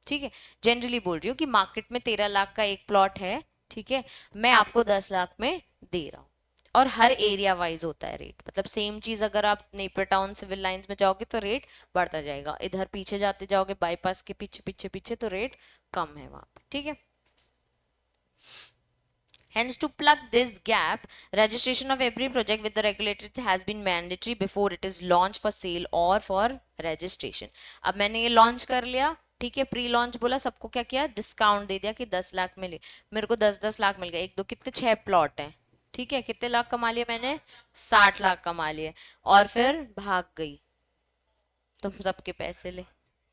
ठीक है, जनरली बोल रही हूँ कि मार्केट में 13 लाख का एक प्लॉट है, ठीक है, मैं आपको 10 लाख में दे रहा हूँ, और हर एरिया वाइज होता है रेट, मतलब सेम चीज अगर आप नेपर टाउन सिविल लाइंस में जाओगे तो रेट बढ़ता जाएगा, इधर पीछे जाते जाओगे बाईपास के पीछे पीछे पीछे तो रेट कम है वहां पे, ठीक है। Hence, to plug this gap, registration of every project with the regulator has been mandatory before it is launched for sale or for registration. अब मैंने ये लॉन्च कर लिया, ठीक है, प्री लॉन्च बोला, सबको क्या किया, डिस्काउंट दे दिया कि 10 लाख में ले, मेरे को 10-10 लाख मिल गया, एक दो कितने 6 प्लॉट हैं, ठीक है, कितने लाख कमा लिए मैंने, 60 लाख कमा लिए, और फिर भाग गई, तुम सबके पैसे ले,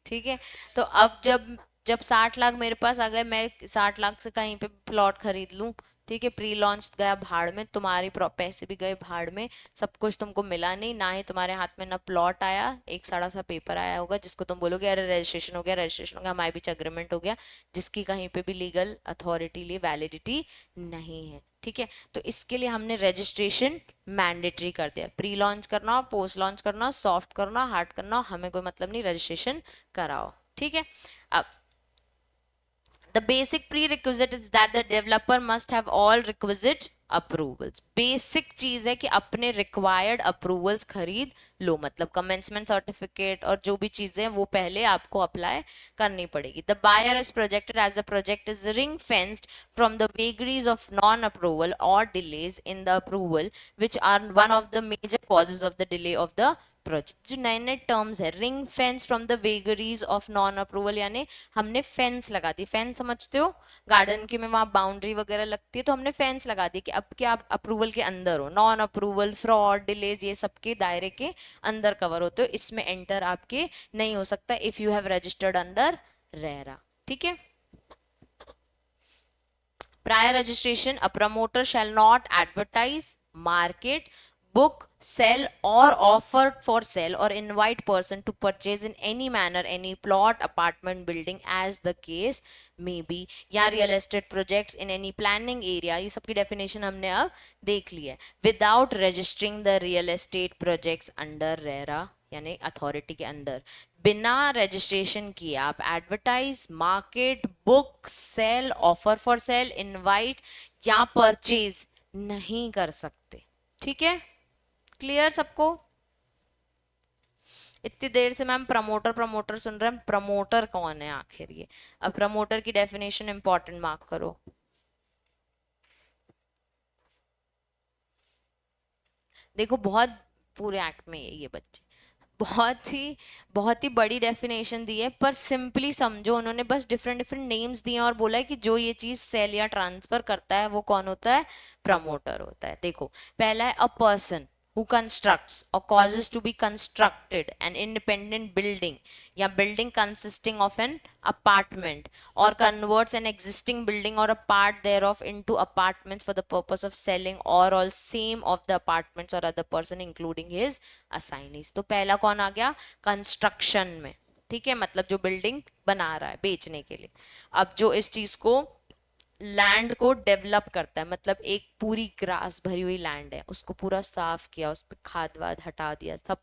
ठीक है, तो अब जब जब 60 लाख मेरे पास आ गए, मैं 60 लाख से कहीं पे प्लॉट खरीद लूं, ठीक है, प्री लॉन्च गया भाड़ में, तुम्हारी पैसे भी गए भाड़ में, सब कुछ तुमको मिला नहीं, ना ही तुम्हारे हाथ में ना प्लॉट आया, एक सड़ा सा पेपर आया होगा जिसको तुम बोलोगे अरे रजिस्ट्रेशन हो गया, रजिस्ट्रेशन हो गया, हमारे बीच अग्रीमेंट हो गया, जिसकी कहीं पे भी लीगल अथॉरिटी लिए वैलिडिटी नहीं है, ठीक है, तो इसके लिए हमने रजिस्ट्रेशन मैंडेटरी कर दिया, प्री लॉन्च करना हो, पोस्ट लॉन्च करना हो, सॉफ्ट करना हो, हार्ड करना हो, हमें कोई मतलब नहीं, रजिस्ट्रेशन कराओ, ठीक है। अब the basic prerequisite is that the developer must have all requisite approvals. Basic चीज है कि अपने required approvals खरीद लो, मतलब commencement certificate और जो भी चीजें हैं वो पहले आपको apply करनी पड़ेगी. The buyer is projected as the project is ring fenced from the vagaries of non-approval or delays in the approval, which are one of the major causes of the delay of the project. जो नए नए terms है, ring fence from the vagaries of non approval, यानी हमने fence लगा दी, fence समझते हो, garden के में वहां बाउंड्री वगैरह लगती है, तो हमने फेंस लगा दी कि अब क्या आप अप्रूवल के अंदर हो, नॉन अप्रूवल, फ्रॉड, डिलेज, ये सबके दायरे के अंदर कवर होते हो, इसमें एंटर आपके नहीं हो सकता if you have registered under RERA, ठीक है। Prior registration, a promoter shall not advertise, market, book, sell or offer for sale or invite person to purchase in any manner any plot, apartment, building as the case may be, या real estate projects in any planning area, ये सबकी definition हमने अब देख ली है, without registering the real estate projects under RERA यानी authority के अंदर, बिना रजिस्ट्रेशन किए आप advertise, market, book, sale, offer for sale, invite या परचेज नहीं कर सकते, ठीक है, क्लियर सबको। इतनी देर से मैम प्रमोटर प्रमोटर सुन रहे हैं, प्रमोटर कौन है आखिर ये, अब प्रमोटर की डेफिनेशन इंपॉर्टेंट मार्क करो। देखो बहुत पूरे एक्ट में ये बच्चे बहुत ही बड़ी डेफिनेशन दी है, पर सिंपली समझो, उन्होंने बस डिफरेंट डिफरेंट नेम्स दिए और बोला है कि जो ये चीज सेल या ट्रांसफर करता है वो कौन होता है, प्रमोटर होता है। देखो पहला है a person who constructs or causes to be constructed an independent building या building consisting of an apartment or converts an existing building or a part thereof into apartments for the purpose of selling or all same of the apartments or other person including his assignees। तो पहला कौन आ गया, construction में, ठीक है, मतलब जो building बना रहा है बेचने के लिए। अब जो इस चीज को लैंड को डेवलप करता है, मतलब एक पूरी ग्रास भरी हुई लैंड है, उसको पूरा साफ किया, उस पर खाद वाद हटा दिया, सब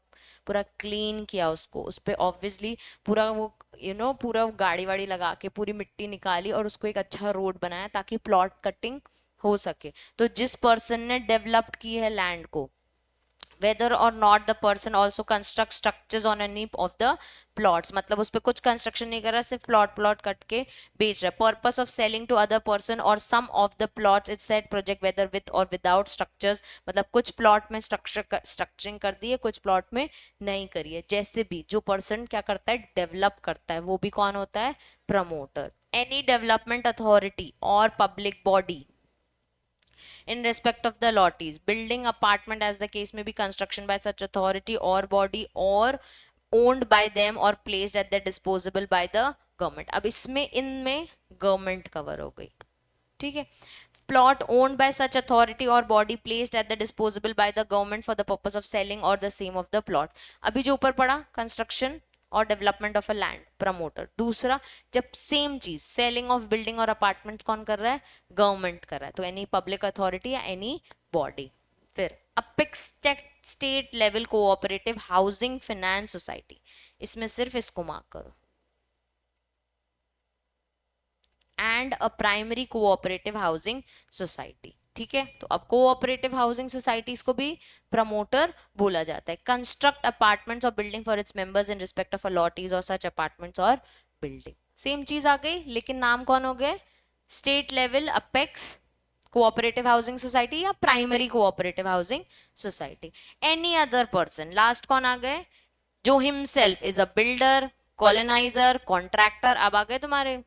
पूरा क्लीन किया उसको, उस पर ऑब्वियसली पूरा वो पूरा गाड़ी वाड़ी लगा के पूरी मिट्टी निकाली और उसको एक अच्छा रोड बनाया ताकि प्लॉट कटिंग हो सके। तो जिस पर्सन ने डेवलप्ड की है लैंड को, whether or not the person also construct structures on any of the plots, मतलब उस पे कुछ कंस्ट्रक्शन नहीं कर रहा, सिर्फ प्लॉट कट के बेच रहा है, purpose of selling to other person or some of the plots it said project whether with or without structures, मतलब कुछ प्लॉट में स्ट्रक्चरिंग कर दी है, कुछ प्लॉट में नहीं करी है, जैसे भी जो पर्सन क्या करता है डेवलप करता है वो भी कौन होता है, promoter. any development authority or public body in respect of the lottees, building, apartment, as the case may be, construction by such authority or body or owned by them or placed at their disposal by the government. अब इसमें इनमें government cover हो गई, ठीक है. Plot owned by such authority or body placed at the disposal by the government for the purpose of selling or the same of the plot. अभी जो ऊपर पड़ा कंस्ट्रक्शन और development of a land, promoter. दूसरा, जब same चीज selling of building or apartment कौन कर रहा है? गवर्नमेंट कर रहा है. तो एनी पब्लिक अथॉरिटी या एनी बॉडी. फिर apex state level cooperative housing finance society, इसमें सिर्फ इसको मार्क करो. And a primary cooperative housing society, ठीक है. तो अब कोऑपरेटिव हाउसिंग सोसाइटीज को भी प्रमोटर बोला जाता है. Construct apartments or building for its members in respect of allottees or such apartments or building. Same चीज आ गई, लेकिन नाम कौन हो गए? State level apex cooperative housing society या primary cooperative housing society. Any other person, last कौन आ गए? जो himself is a builder, coloniser, contractor. अब आ गए तुम्हारे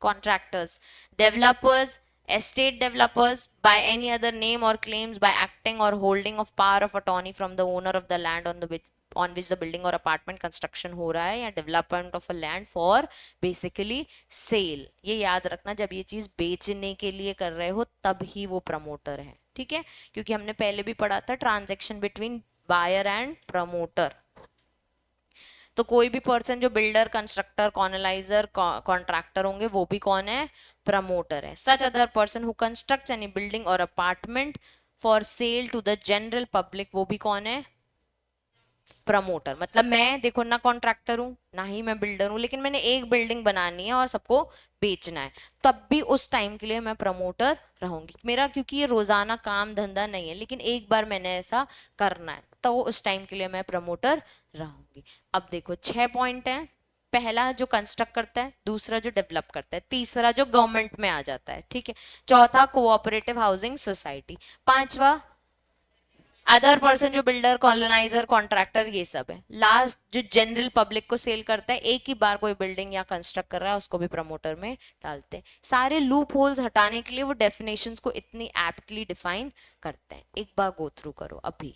contractors, developers, estate developers, by any other name or claims by acting or holding of power of attorney from the owner of the land on which the building or apartment construction हो रहा है, या development of a land for basically sale. ये याद रखना, जब ये चीज बेचने के लिए कर रहे हो तब ही वो प्रमोटर है, ठीक है. क्योंकि हमने पहले भी पढ़ा था transaction between buyer and promoter. तो कोई भी पर्सन जो बिल्डर, कंस्ट्रक्टर, कॉलोनाइजर, कॉन्ट्रैक्टर होंगे वो भी कौन है? प्रमोटर है. Such other person who constructs any building or apartment for sale to the general public, वो भी कौन है? प्रमोटर. मतलब मैं देखो ना कॉन्ट्रैक्टर हूं ना ही मैं बिल्डर हूं, लेकिन मैंने एक बिल्डिंग बनानी है और सबको बेचना है, तब भी उस टाइम के लिए मैं प्रमोटर रहूंगी. मेरा क्योंकि ये रोजाना काम धंधा नहीं है, लेकिन एक बार मैंने ऐसा करना है, तो उस टाइम के लिए मैं प्रमोटर रहूंगी. अब देखो 6 पॉइंट है. पहला जो कंस्ट्रक्ट करता है, दूसरा जो डेवलप करता है, तीसरा जो गवर्नमेंट में आ जाता है, ठीक है. चौथा कोऑपरेटिव हाउसिंग सोसाइटी. पांचवा अदर पर्सन जो बिल्डर, कॉलोनाइजर, कॉन्ट्रैक्टर, ये सब है. लास्ट जो जनरल पब्लिक को सेल करता है, एक ही बार कोई बिल्डिंग या कंस्ट्रक्ट कर रहा है, उसको भी प्रमोटर में डालते हैं. सारे लूप होल्स हटाने के लिए वो डेफिनेशंस को इतनी एप्टली डिफाइन करते हैं. एक बार गो थ्रू करो अभी.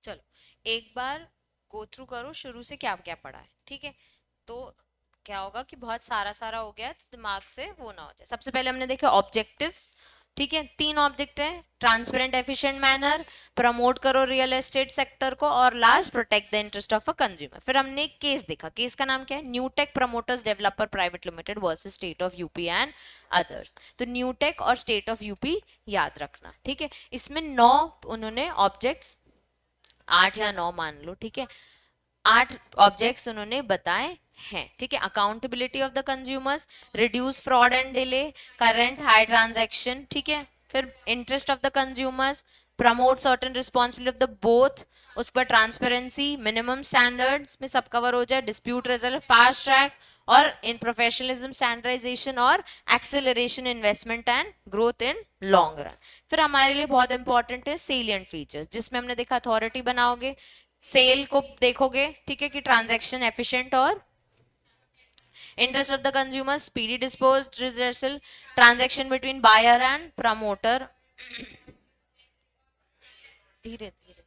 चलो एक बार गो थ्रू करो शुरू से क्या क्या पढ़ा है, ठीक है. तो क्या होगा कि बहुत सारा सारा हो गया तो दिमाग से वो ना हो जाए. सबसे पहले हमने देखा ऑब्जेक्टिव्स, ठीक है. 3 ऑब्जेक्ट है: ट्रांसपेरेंट, एफिशिएंट मैनर, प्रमोट करो रियल एस्टेट सेक्टर को, और last protect the interest of a consumer. फिर हमने एक केस देखा. केस का नाम क्या है? Newtech promoters developer private limited versus state of UP and others. तो न्यूटेक और स्टेट ऑफ यूपी याद रखना, ठीक है. इसमें 9 उन्होंने ऑब्जेक्ट्स, 8 या 9 मान लो, ठीक है. 8 ऑब्जेक्ट्स उन्होंने बताए हैं, ठीक है. Accountability of the consumers, reduce fraud and delay, current high transaction, ठीक है. फिर interest of the consumers, promote certain responsibility of the both उसके बाद ट्रांसपेरेंसी, मिनिमम स्टैंडर्ड्स में सब कवर हो जाए, डिस्प्यूट रेजल्ट, फास्ट ट्रैक, और इन प्रोफेशनलिज्म, स्टैंडर्डाइजेशन और acceleration investment and growth in long run. फिर हमारे लिए बहुत इंपॉर्टेंट है सेलियंट फीचर्स, जिसमें हमने देखा अथॉरिटी बनाओगे, सेल को देखोगे, ठीक है, कि ट्रांजैक्शन एफिशिएंट और interest of the consumer, speedy disposed reversal, transaction between buyer and promoter, धीरे धीरे।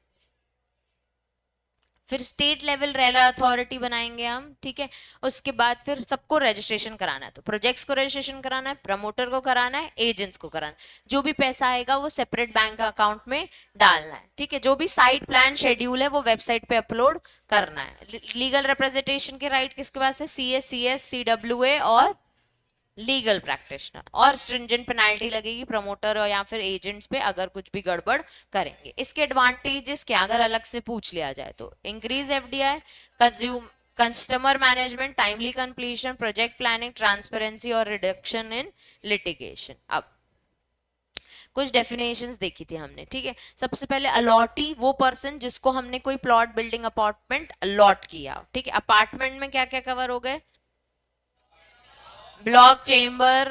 फिर स्टेट लेवल रेरा अथॉरिटी बनाएंगे हम, ठीक है। उसके बाद फिर सबको रजिस्ट्रेशन कराना है, तो प्रोजेक्ट्स को रजिस्ट्रेशन कराना है, प्रमोटर को कराना है, एजेंट्स को कराना है। जो भी पैसा आएगा वो सेपरेट बैंक अकाउंट में डालना है, ठीक है। जो भी साइट प्लान शेड्यूल है वो वेबसाइट पे अपलोड करना है। लीगल रिप्रेजेंटेशन के राइट किसके पास है? CS, CS, CWA और लीगल प्रैक्टिशनर। और स्ट्रिंजेंट पेनाल्टी लगेगी प्रमोटर और या फिर एजेंट्स पे अगर कुछ भी गड़बड़ करेंगे। इसके एडवांटेजेस क्या अगर अलग से पूछ लिया जाए तो? Increase FDI, consume customer management, timely completion, project planning, transparency और रिडक्शन इन लिटिगेशन। अब कुछ डेफिनेशंस देखी थी हमने, ठीक है। सबसे पहले अलॉटी, वो पर्सन जिसको हमने कोई प्लॉट, बिल्डिंग, अपार्टमेंट अलॉट किया, ठीक है। अपार्टमेंट में क्या क्या कवर हो गए? Block, chamber,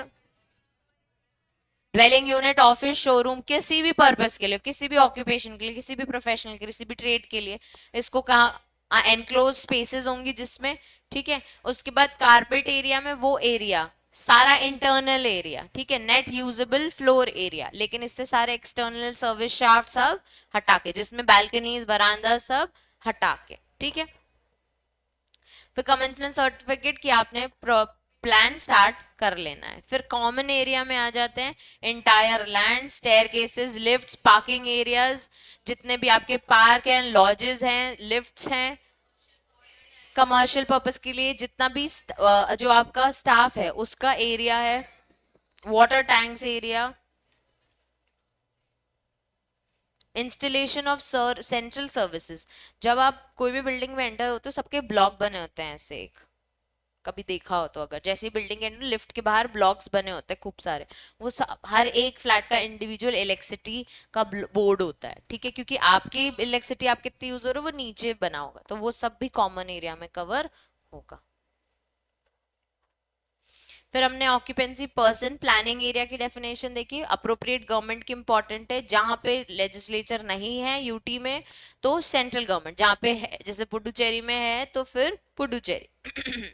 dwelling unit, office, showroom, किसी भी पर्पस के लिए, किसी भी ऑक्यूपेशन के लिए, किसी भी प्रोफेशनल के लिए, किसी भी ट्रेड के लिए इसको कहा एनक्लोज स्पेसेस होंगी जिसमें, ठीक है। उसके बाद कारपेट एरिया में वो एरिया सारा इंटरनल एरिया, ठीक है। नेट यूजेबल फ्लोर एरिया, लेकिन इससे सारे एक्सटर्नल सर्विस शाफ्ट सब हटा के, जिसमें बैल्कनीज, बरामदा सब हटा के, ठीक है। फिर कमेंसमेंट सर्टिफिकेट कि आपने प्लान स्टार्ट कर लेना है। फिर कॉमन एरिया में आ जाते हैं entire land, stair cases, lift, parking areas, जितने भी आपके पार्क हैं, लॉजेस हैं, लिफ्ट्स हैं, कमर्शियल पर्पस के लिए जितना भी जो आपका स्टाफ है उसका एरिया है, water tanks area, installation of central services. जब आप कोई भी बिल्डिंग में एंटर होते हो सबके ब्लॉक बने होते हैं ऐसे, एक कभी देखा हो तो, अगर जैसे बिल्डिंग के लिफ्ट के बाहर ब्लॉक्स बने होते हैं खूब सारे, वो हर एक फ्लैट का इंडिविजुअल इलेक्ट्रिसिटी का बोर्ड होता है, ठीक है। क्योंकि आपकी इलेक्ट्रिसिटी आप कितनी यूज हो रहे हो वो नीचे बना होगा, तो वो सब भी कॉमन एरिया में कवर होगा। फिर हमने ऑक्यूपेंसी पर्सन, प्लानिंग एरिया की डेफिनेशन देखी। अप्रोप्रिएट गवर्नमेंट की इंपॉर्टेंट है, जहां पे लेजिस्लेचर नहीं है यूटी में तो सेंट्रल गवर्नमेंट, जहां पे है जैसे पुडुचेरी में है तो फिर पुडुचेरी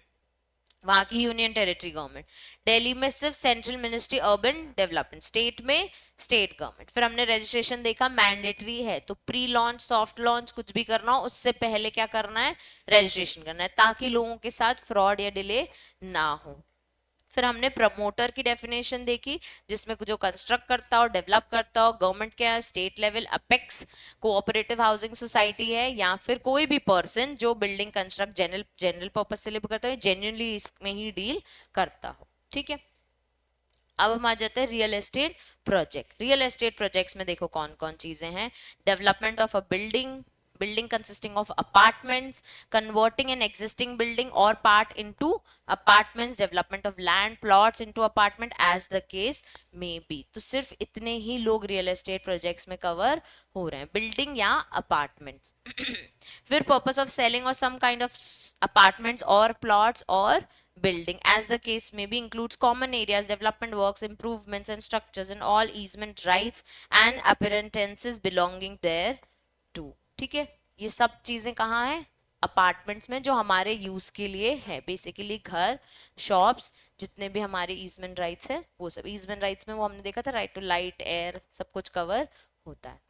वहां की यूनियन टेरिटरी गवर्नमेंट। दिल्ली में सिर्फ central ministry urban development, state में स्टेट गवर्नमेंट। फिर हमने रजिस्ट्रेशन देखा, मैंडेटरी है, तो प्री लॉन्च, सॉफ्ट लॉन्च कुछ भी करना हो उससे पहले क्या करना है? रजिस्ट्रेशन करना है, ताकि लोगों के साथ फ्रॉड या डिले ना हो। फिर हमने प्रमोटर की डेफिनेशन देखी, जिसमें जो कंस्ट्रक्ट करता हो, डेवलप करता हो, गवर्नमेंट के यहाँ state level, apex, cooperative housing society है, या फिर कोई भी पर्सन जो building construct general general purpose से करता है, जेन्युइनली इसमें ही डील करता हो, ठीक है। अब हम आ जाते हैं real estate project. Real estate projects में देखो कौन कौन चीजें हैं। Development of a building, building consisting of apartments, converting an existing building or part into apartments, development of land plots into apartment as the case may be। तो सिर्फ इतने ही लोग रियल एस्टेट प्रोजेक्ट्स में कवर हो रहे हैं, building या apartments. फिर पर्पस ऑफ सेलिंग और सम काइंड ऑफ अपार्टमेंट्स और प्लॉट्स और building as the case may be includes common areas, development works, improvements and structures and all easement rights and appurtenances belonging there to, ठीक है। ये सब चीजें कहाँ है? अपार्टमेंट्स में, जो हमारे यूज के लिए है, बेसिकली घर, शॉप्स, जितने भी हमारे ईजमेंट राइट्स हैं वो सब। ईजमेंट राइट्स में वो हमने देखा था राइट टू लाइट, एयर, सब कुछ कवर होता है।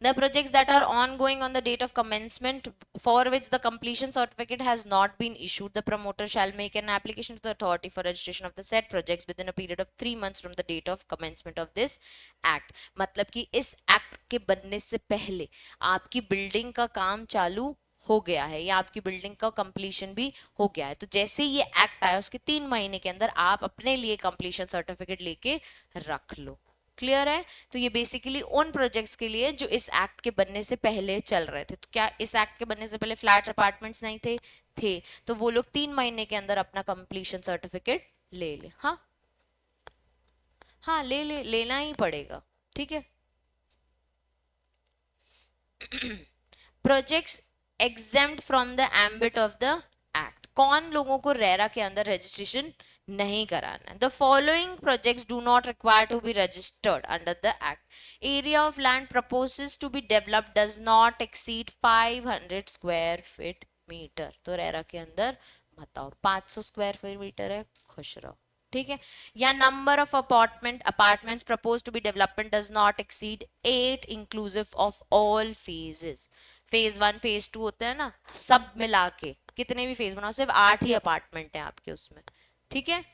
The projects that are ongoing on the date of commencement for which the completion certificate has not been issued, the promoter shall make an application to the authority for registration of the said projects within a period of 3 months from the date of commencement of this act। मतलब कि इस act के बनने से पहले आपकी building का काम चालू हो गया है या आपकी बिल्डिंग का कंप्लीशन भी हो गया है, तो जैसे ये एक्ट आया उसके 3 महीने के अंदर आप अपने लिए कंप्लीशन सर्टिफिकेट लेके रख लो। क्लियर है? तो ये बेसिकली उन प्रोजेक्ट्स के लिए जो इस एक्ट के बनने से पहले चल रहे थे। तो क्या इस एक्ट के बनने से पहले फ्लैट्स, अपार्टमेंट्स नहीं थे? थे। तो वो लोग 3 महीने के अंदर अपना कंप्लीशन सर्टिफिकेट ले ले। हाँ हाँ, लेना ही पड़ेगा, ठीक है। Projects exempt from the ambit of the act, कौन लोगों को रेरा के अंदर रजिस्ट्रेशन नहीं कराना है? The following projects do not require to be registered under the act. Area of land proposes to be developed does not exceed 500 square feet meter. तो रेरा के अंदर बताओ 500 स्क्वायर फीट मीटर है, खुश रहो, ठीक है। या number of apartments propose to be development does not exceed 8 inclusive of all phases. Phase 1 phase 2 होते हैं ना, सब मिला के कितने भी फेज बनाओ सिर्फ 8 ही अपार्टमेंट है आपके उसमें, ठीक है।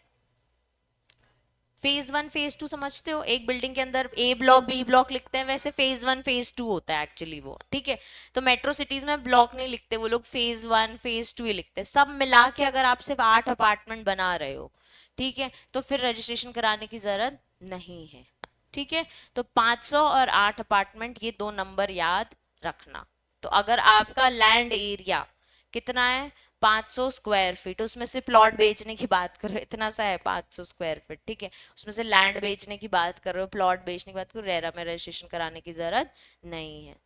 फेज 1 फेज 2 समझते हो, एक बिल्डिंग के अंदर ए ब्लॉक बी ब्लॉक लिखते हैं, वैसे फेज 1 फेज 2 होता है एक्चुअली वो, ठीक है। तो मेट्रो सिटीज में ब्लॉक नहीं लिखते वो लोग, फेज 1 फेज 2 ही लिखते हैं। सब मिला के अगर आप सिर्फ 8 अपार्टमेंट बना रहे हो, ठीक है, तो फिर रजिस्ट्रेशन कराने की जरूरत नहीं है, ठीक है। तो 500 और 8 अपार्टमेंट, ये दो नंबर याद रखना। तो अगर आपका लैंड एरिया कितना है 500 स्क्वायर फीट, उसमें से प्लॉट बेचने की बात करो, इतना सा है 500 स्क्वायर फीट, ठीक है, उसमें से लैंड बेचने की बात करो, प्लॉट बेचने की बात करो, रेरा में रजिस्ट्रेशन कराने की जरूरत नहीं है।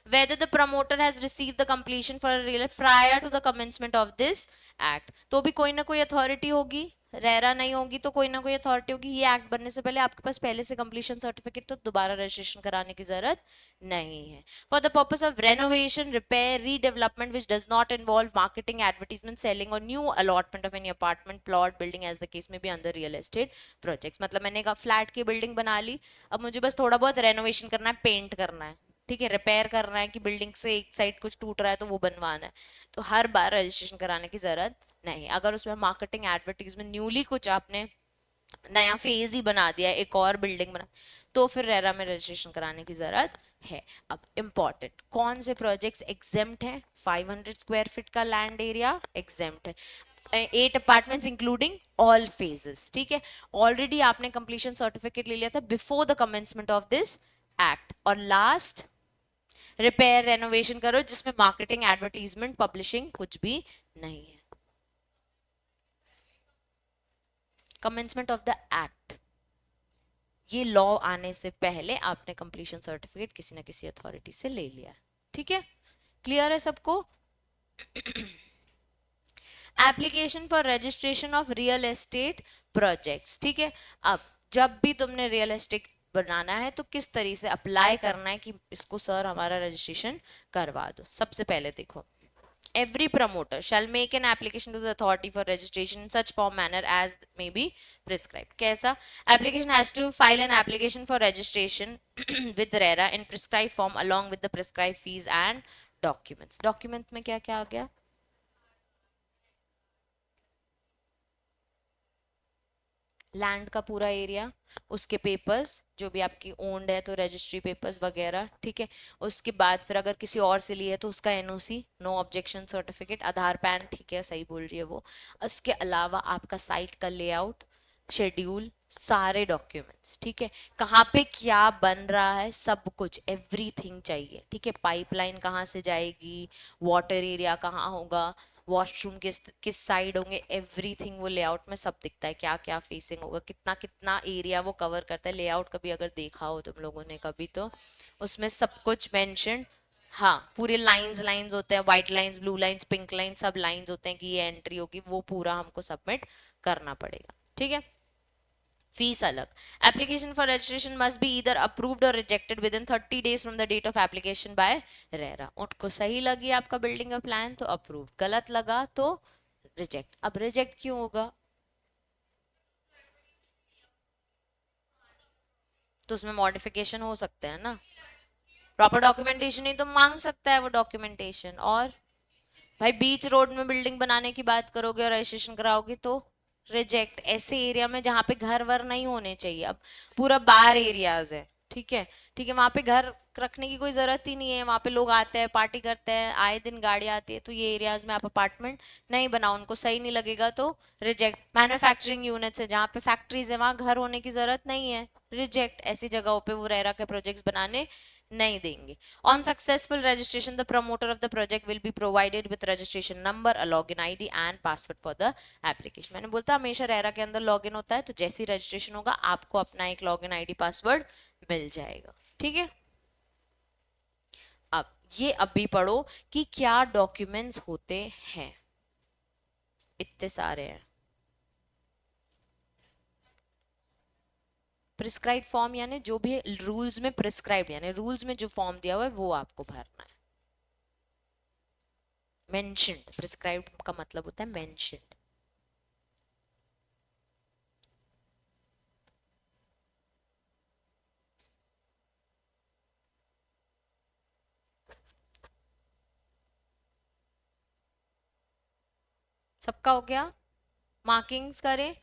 whether the promoter has received the completion for a real prior to the commencement of this act, तो भी कोई ना कोई अथॉरिटी होगी, रेरा नहीं होगी तो कोई ना कोई अथॉरिटी होगी। ये एक्ट बनने से पहले आपके पास पहले से कंप्लीशन सर्टिफिकेट, तो दोबारा रजिस्ट्रेशन कराने की जरूरत नहीं है। For the purpose of renovation repair redevelopment which does not involve marketing advertisement selling or new allotment of any apartment plot building as the case में भी अंदर रियल एस्टेट प्रोजेक्ट्स। मतलब मैंने कहा फ्लैट की बिल्डिंग बना ली, अब मुझे बस थोड़ा बहुत रेनोवेशन करना है, पेंट करना है, ठीक है, रिपेयर करना है कि बिल्डिंग से एक साइड कुछ टूट रहा है तो वो बनवाना है, तो हर बार रजिस्ट्रेशन कराने की जरूरत नहीं। अगर उसमें मार्केटिंग एडवर्टीजमेंट न्यूली कुछ आपने नया फेज ही बना दिया, एक और बिल्डिंग बना, तो फिर रेरा में रजिस्ट्रेशन कराने की जरूरत है। अब इंपॉर्टेंट, कौन से प्रोजेक्ट्स एग्जेम्प्ट हैं? 500 स्क्वायर फीट का लैंड एरिया एग्जेम्प्ट है, 8 अपार्टमेंट्स इंक्लूडिंग ऑल फेजेस, ठीक है। ऑलरेडी आपने कंप्लीशन सर्टिफिकेट ले लिया था before the commencement of this act. और लास्ट, रिपेयर रेनोवेशन करो जिसमें मार्केटिंग एडवर्टीजमेंट पब्लिशिंग कुछ भी नहीं है। कमेंसमेंट ऑफ द एक्ट, ये लॉ आने से पहले आपने कंप्लीशन सर्टिफिकेट किसी ना किसी अथॉरिटी से ले लिया है, ठीक है। क्लियर है सबको? Application for registration of real estate projects, ठीक है। अब जब भी तुमने रियल एस्टेट बनाना है तो किस तरीके से अप्लाई करना है कि इसको सर हमारा रजिस्ट्रेशन करवा दो। सबसे पहले देखो, every promoter shall make an application to the authority for registration in such form manner as may be prescribed। कैसा? application has to file an application for registration with RERA in prescribed form along with the prescribed fees and documents। document में क्या क्या आ गया? Land का पूरा area, उसके papers जो भी आपकी ओन्ड है तो रजिस्ट्री पेपर्स वगैरह, ठीक है। उसके बाद फिर अगर किसी और से लिए तो उसका एनओसी, नो ऑब्जेक्शन सर्टिफिकेट, आधार पैन, ठीक है, सही बोल रही है वो। उसके अलावा आपका साइट का लेआउट, शेड्यूल, सारे डॉक्यूमेंट्स, ठीक है। कहाँ पे क्या बन रहा है सब कुछ, एवरीथिंग चाहिए, ठीक है। पाइपलाइन कहाँ से जाएगी, वाटर एरिया कहाँ होगा, वॉशरूम किस साइड होंगे, एवरीथिंग वो लेआउट में सब दिखता है, क्या क्या फेसिंग होगा, कितना कितना एरिया वो कवर करता है। लेआउट कभी अगर देखा हो तुम लोगों ने कभी तो उसमें सब कुछ मेंशन, हाँ, पूरे लाइंस लाइंस होते हैं, white lines, blue lines, pink lines, सब लाइंस होते हैं कि ये एंट्री होगी, वो पूरा हमको सबमिट करना पड़ेगा, ठीक है। फीस अलग। Application for registration must be either approved or rejected within 30 days from the date of application by RERA. उनको सही लगी आपका बिल्डिंग का प्लान तो अप्रूव, गलत लगा तो रिजेक्ट। अब रिजेक्ट क्यों होगा? तो उसमें मॉडिफिकेशन हो सकते हैं ना, प्रॉपर डॉक्यूमेंटेशन ही तो मांग सकता है वो डॉक्यूमेंटेशन। और भाई बीच रोड में बिल्डिंग बनाने की बात करोगे और रजिस्ट्रेशन कराओगे तो रिजेक्ट। ऐसे एरिया में जहाँ पे घर वर नहीं होने चाहिए, अब पूरा बार एरियाज है, ठीक है, ठीक है, वहां पे घर रखने की कोई जरूरत ही नहीं है, वहां पे लोग आते हैं पार्टी करते हैं, आए दिन गाड़ी आती है, तो ये एरियाज में आप अपार्टमेंट नहीं बनाओ, उनको सही नहीं लगेगा तो रिजेक्ट। मैन्युफैक्चरिंग यूनिट्स है जहाँ पे फैक्ट्रीज है, वहां घर होने की जरूरत नहीं है, रिजेक्ट। ऐसी जगहों पे वो रेरा के प्रोजेक्ट्स बनाने नहीं देंगे। On successful registration, the promoter of the project will be provided with registration number, a login ID and password for the application। मैंने बोलता हमेशा रेरा के अंदर लॉगिन होता है, तो जैसे ही रजिस्ट्रेशन होगा आपको अपना एक लॉगिन आईडी पासवर्ड मिल जाएगा, ठीक है। ये अभी पढ़ो कि क्या डॉक्यूमेंट्स होते हैं, इतने सारे हैं। प्रिस्क्राइब फॉर्म यानी जो भी रूल्स में प्रिस्क्राइब, यानी रूल्स में जो फॉर्म दिया हुआ है वो आपको भरना है। मेंशन्ड, प्रिस्क्राइब का मतलब होता है मेंशन्ड। सबका हो गया, मार्किंग्स करें।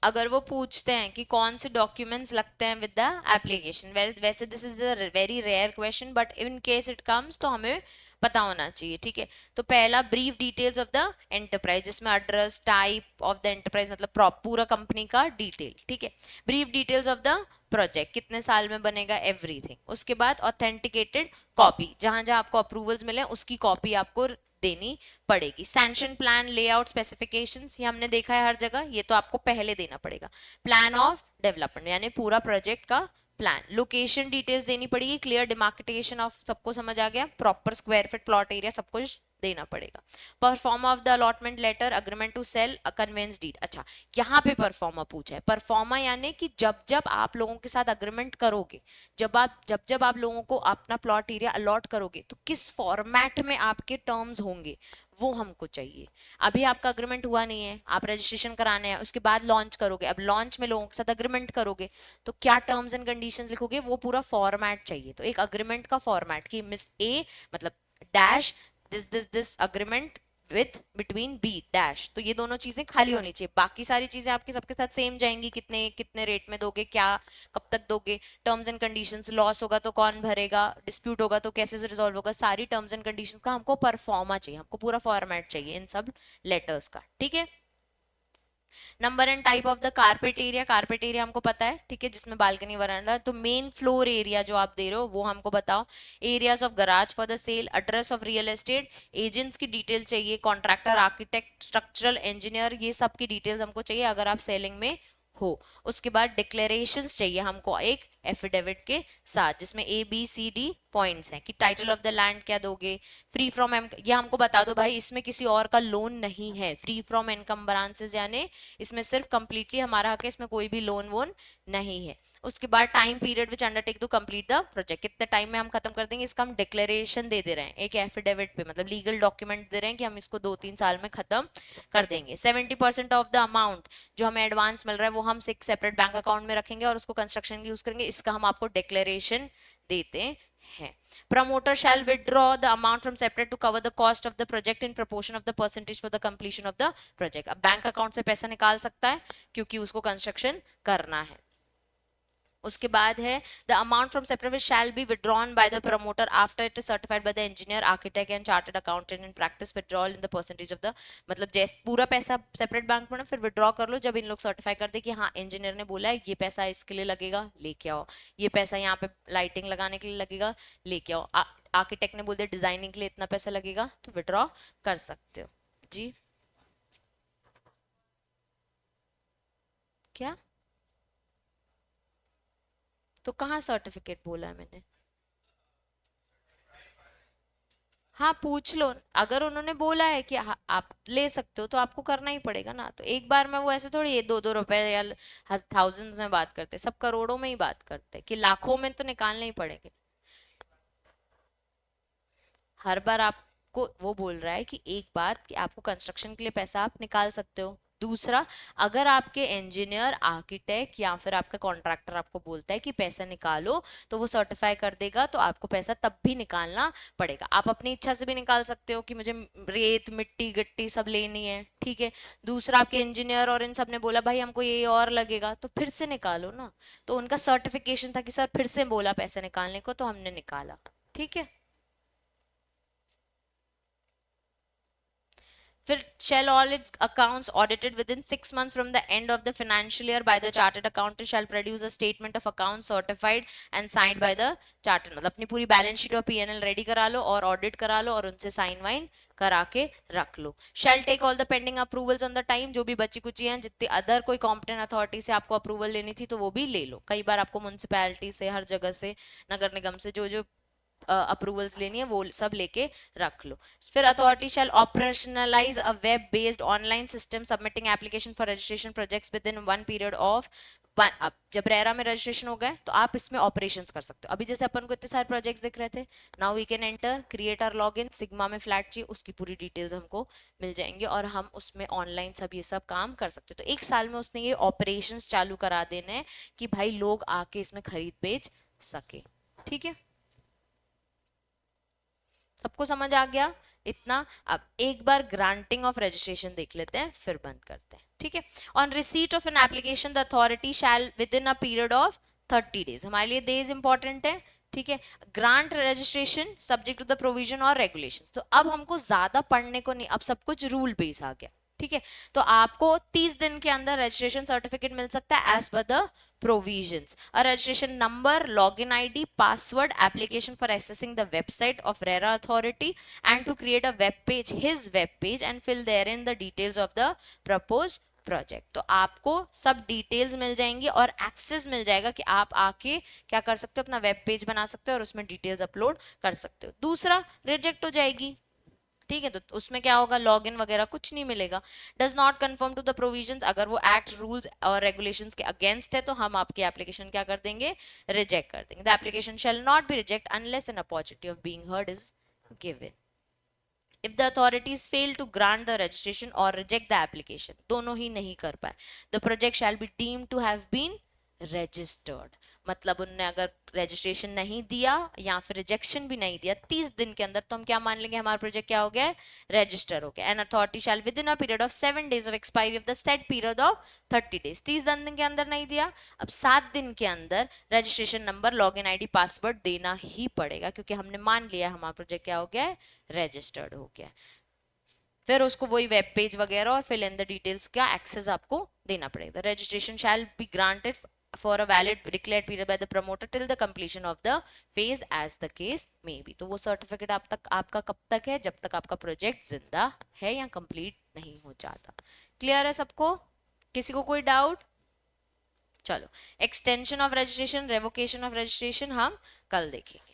अगर वो पूछते हैं कि कौन से डॉक्यूमेंट्स लगते हैं विद द एप्लीकेशन, वैसे this is the very rare question, but in case it comes तो हमें पता होना चाहिए, ठीक है। तो पहला brief details of the enterprise, जिसमें address, type of the enterprise मतलब पूरा कंपनी का डिटेल, ठीक है। Brief details of the project, कितने साल में बनेगा, एवरीथिंग। उसके बाद ऑथेंटिकेटेड कॉपी, जहां जहां आपको अप्रूवल्स मिले उसकी कॉपी आपको देनी पड़ेगी। सैंक्शन प्लान, लेआउट, स्पेसिफिकेशंस, ये हमने देखा है हर जगह, ये तो आपको पहले देना पड़ेगा। प्लान ऑफ डेवलपमेंट यानी पूरा प्रोजेक्ट का प्लान। लोकेशन डिटेल्स देनी पड़ेगी, क्लियर डिमार्केटेशन ऑफ, सबको समझ आ गया, proper square feet, plot area, सब कुछ देना पड़ेगा। Perform of the allotment letter, agreement to sale, conveyance deed. अच्छा, यहाँ पे परफॉर्मा पूछा है। परफॉर्मा यानी कि जब जब आप लोगों के साथ अग्रीमेंट करोगे, जब जब आप लोगों को अपना प्लॉट एरिया अलॉट करोगे, तो किस फॉर्मेट में आपके टर्म्स होंगे वो हमको चाहिए। अभी आपका अग्रीमेंट हुआ नहीं है, आप रजिस्ट्रेशन कराने हैं, उसके बाद लॉन्च करोगे, अब लॉन्च में लोगों के साथ अग्रीमेंट करोगे तो क्या टर्म्स एंड कंडीशंस लिखोगे, वो पूरा फॉर्मेट चाहिए। तो एक अग्रीमेंट का फॉर्मेट कि मिस ए मतलब dash this agreement with between B dash, तो ये दोनों चीजें खाली होनी चाहिए। बाकी सारी चीजें आपके सबके साथ सेम जाएंगी, कितने कितने रेट में दोगे, क्या कब तक दोगे, टर्म्स एंड कंडीशंस, लॉस होगा तो कौन भरेगा, डिस्प्यूट होगा तो कैसे रिजॉल्व होगा, सारी टर्म्स एंड कंडीशंस का हमको परफॉर्मा चाहिए, हमको पूरा फॉर्मेट चाहिए इन सब लेटर्स का, ठीक है। Number and type of the carpet area, carpet area हमको पता है, ठीक है, जिसमें बालकनी वरांडा। तो मेन फ्लोर एरिया जो आप दे रहे हो वो हमको बताओ। Areas of garage for the sale, address of real estate, agents की डिटेल चाहिए, कॉन्ट्रैक्टर, आर्किटेक्ट, स्ट्रक्चरल इंजीनियर, ये सब की डिटेल्स हमको चाहिए अगर आप सेलिंग में हो। उसके बाद डिक्लेरेशंस चाहिए हमको एक एफिडेविट के साथ, जिसमें A B C D points हैं कि टाइटल ऑफ द लैंड क्या दोगे, फ्री फ्रॉम एम, ये हमको बता दो भाई इसमें किसी और का लोन नहीं है, फ्री फ्रॉम एनकम्बरांसेस यानी इसमें सिर्फ कंप्लीटली हमारा हक है, इसमें कोई भी लोन वोन नहीं है। उसके बाद time period which undertake to complete the project, कितने टाइम में हम खत्म कर देंगे, इसका हम डिक्लेरेशन दे दे रहे हैं एक एफिडेविट पे, मतलब लीगल डॉक्यूमेंट दे रहे हैं कि हम इसको 2-3 साल में खत्म कर देंगे। 70% ऑफ द अमाउंट जो हमें एडवांस मिल रहा है वो हम एक सेपरेट बैंक अकाउंट में रखेंगे और उसको कंस्ट्रक्शन यूज करेंगे, इसका हम आपको डिक्लेरेशन देते हैं। Promoter shall withdraw the amount from separate to cover the cost of the project in proportion of the percentage for the completion of the project। अब बैंक अकाउंट से पैसा निकाल सकता है क्योंकि उसको कंस्ट्रक्शन करना है। उसके बाद है the amount from separate shall be withdrawn by the promoter after it is certified by the engineer, architect and chartered accountant in practice, withdrawal in the percentage of the, मतलब जैसे पूरा पैसा सेपरेट बैंक में ना फिर withdraw कर लो जब इन लोग सर्टिफाई कर दे कि हाँ इंजीनियर ने बोला है ये पैसा इसके लिए लगेगा, लेके आओ, ये पैसा यहाँ पे लाइटिंग लगाने के लिए लगेगा, लेके आओ, आर्किटेक्ट ने बोल दिया डिजाइनिंग के लिए इतना पैसा लगेगा, तो विड्रॉ कर सकते हो जी। क्या, तो कहाँ सर्टिफिकेट बोला है मैंने, हाँ पूछ लो, अगर उन्होंने बोला है कि आप ले सकते हो तो आपको करना ही पड़ेगा ना। तो एक बार में वो ऐसे थोड़ी ये 2-2 रुपए या थाउजेंड्स में बात करते, सब करोड़ों में ही बात करते कि लाखों में तो निकालने ही पड़ेंगे। हर बार आपको वो बोल रहा है कि एक बात कि आपको कंस्ट्रक्शन के लिए पैसा आप निकाल सकते हो, दूसरा अगर आपके इंजीनियर, आर्किटेक्ट या फिर आपका कॉन्ट्रैक्टर आपको बोलता है कि पैसा निकालो तो वो सर्टिफाई कर देगा, तो आपको पैसा तब भी निकालना पड़ेगा। आप अपनी इच्छा से भी निकाल सकते हो कि मुझे रेत मिट्टी गिट्टी सब लेनी है, ठीक है, दूसरा आपके इंजीनियर और इन सब ने बोला भाई हमको ये और लगेगा, तो फिर से निकालो ना। तो उनका सर्टिफिकेशन था कि सर फिर से बोला पैसा निकालने को तो हमने निकाला, ठीक है। फिर shall all its accounts audited within 6 months from the end of the financial year by the chartered accountant shall produce a statement of accounts certified and signed by the chartered, मतलब अपनी पूरी बैलेंस शीट और PNL ready करा लो और audit करा लो और उनसे sign wine करा के रख लो। shall take all the pending approvals on the time, जो भी बची कुची हैं जितनी अदर कोई कॉम्पिटेंट अथॉरिटी से आपको अप्रूवल लेनी थी तो वो भी ले लो। कई बार आपको म्यूनसिपैलिटी से, हर जगह से, नगर निगम से जो जो अप्रूवल्स लेनी है वो सब लेके रख लो। फिर authority shall operationalise a web based online system submitting application for registration projects within 1 period of. अब जब रेरा में रजिस्ट्रेशन हो गए तो आप इसमें ऑपरेशंस कर सकते हो। अभी जैसे अपन को इतने सारे प्रोजेक्ट्स दिख रहे थे, now we can enter create our login सिग्मा में फ्लैट चाहिए, उसकी पूरी डिटेल्स हमको मिल जाएंगे और हम उसमें ऑनलाइन सब ये सब काम कर सकते हो। तो 1 साल में उसने ये ऑपरेशंस चालू करा देने हैं कि भाई लोग आके इसमें खरीद बेच सके। ठीक है, सबको समझ आ गया इतना? अब एक बार ग्रांटिंग ऑफ रजिस्ट्रेशन देख लेते हैं फिर बंद करते हैं। ठीक है, on receipt of an application the authority shall within a period of 30 days, हमारे लिए डेज इंपॉर्टेंट है। ठीक है, grant registration subject to the provision और रेगुलेशंस। तो अब हमको ज्यादा पढ़ने को नहीं, अब सब कुछ रूल बेस आ गया। ठीक है, तो आपको 30 दिन के अंदर रजिस्ट्रेशन सर्टिफिकेट मिल सकता है as per the provisions. A registration number, login ID, password, application for accessing the website of RERA authority and to create a web page, his web page, and fill therein the details of the proposed project. तो आपको सब details मिल जाएंगी और access मिल जाएगा कि आप आके क्या कर सकते हो, अपना वेब पेज बना सकते हो और उसमें डिटेल्स अपलोड कर सकते हो। दूसरा, रिजेक्ट हो जाएगी। ठीक है, तो उसमें क्या होगा, लॉगिन वगैरह कुछ नहीं मिलेगा। Does not conform to the provisions, अगर वो एक्ट रूल्स और रेगुलेशंस के अगेंस्ट है तो हम आपकी एप्लीकेशन क्या कर देंगे, रिजेक्ट कर देंगे। The application shall not be reject unless an opportunity of being heard is given. If the authorities fail to grant the registration or reject the application, दोनों ही नहीं कर पाए, the project shall be deemed to have been registered। मतलब उनने अगर registration नहीं दिया या फिर रिजेक्शन भी नहीं दिया 30 दिन के अंदर, तो हम क्या मान लेंगे, हमारा प्रोजेक्ट क्या हो गया है, रजिस्टर हो गया। An authority shall within a period of 7 days of expiry of the set period of 30 days, 30 दिन के अंदर नहीं दिया, अब 7 दिन के अंदर registration number, login ID, password देना ही पड़ेगा क्योंकि हमने मान लिया हमारा प्रोजेक्ट क्या हो गया है, रजिस्टर्ड हो गया। फिर उसको वही वेब पेज वगैरह और फिल इन द डिटेल्स का एक्सेस आपको देना पड़ेगा। Registration shall be granted for a valid declared period by the promoter till the completion of the phase as the case may be। तो वो सर्टिफिकेट आप तक आपका कब तक है, जब तक आपका प्रोजेक्ट जिंदा है या कंप्लीट नहीं हो जाता। क्लियर है सबको? किसी को कोई डाउट? चलो, extension of registration, revocation of registration हम कल देखेंगे।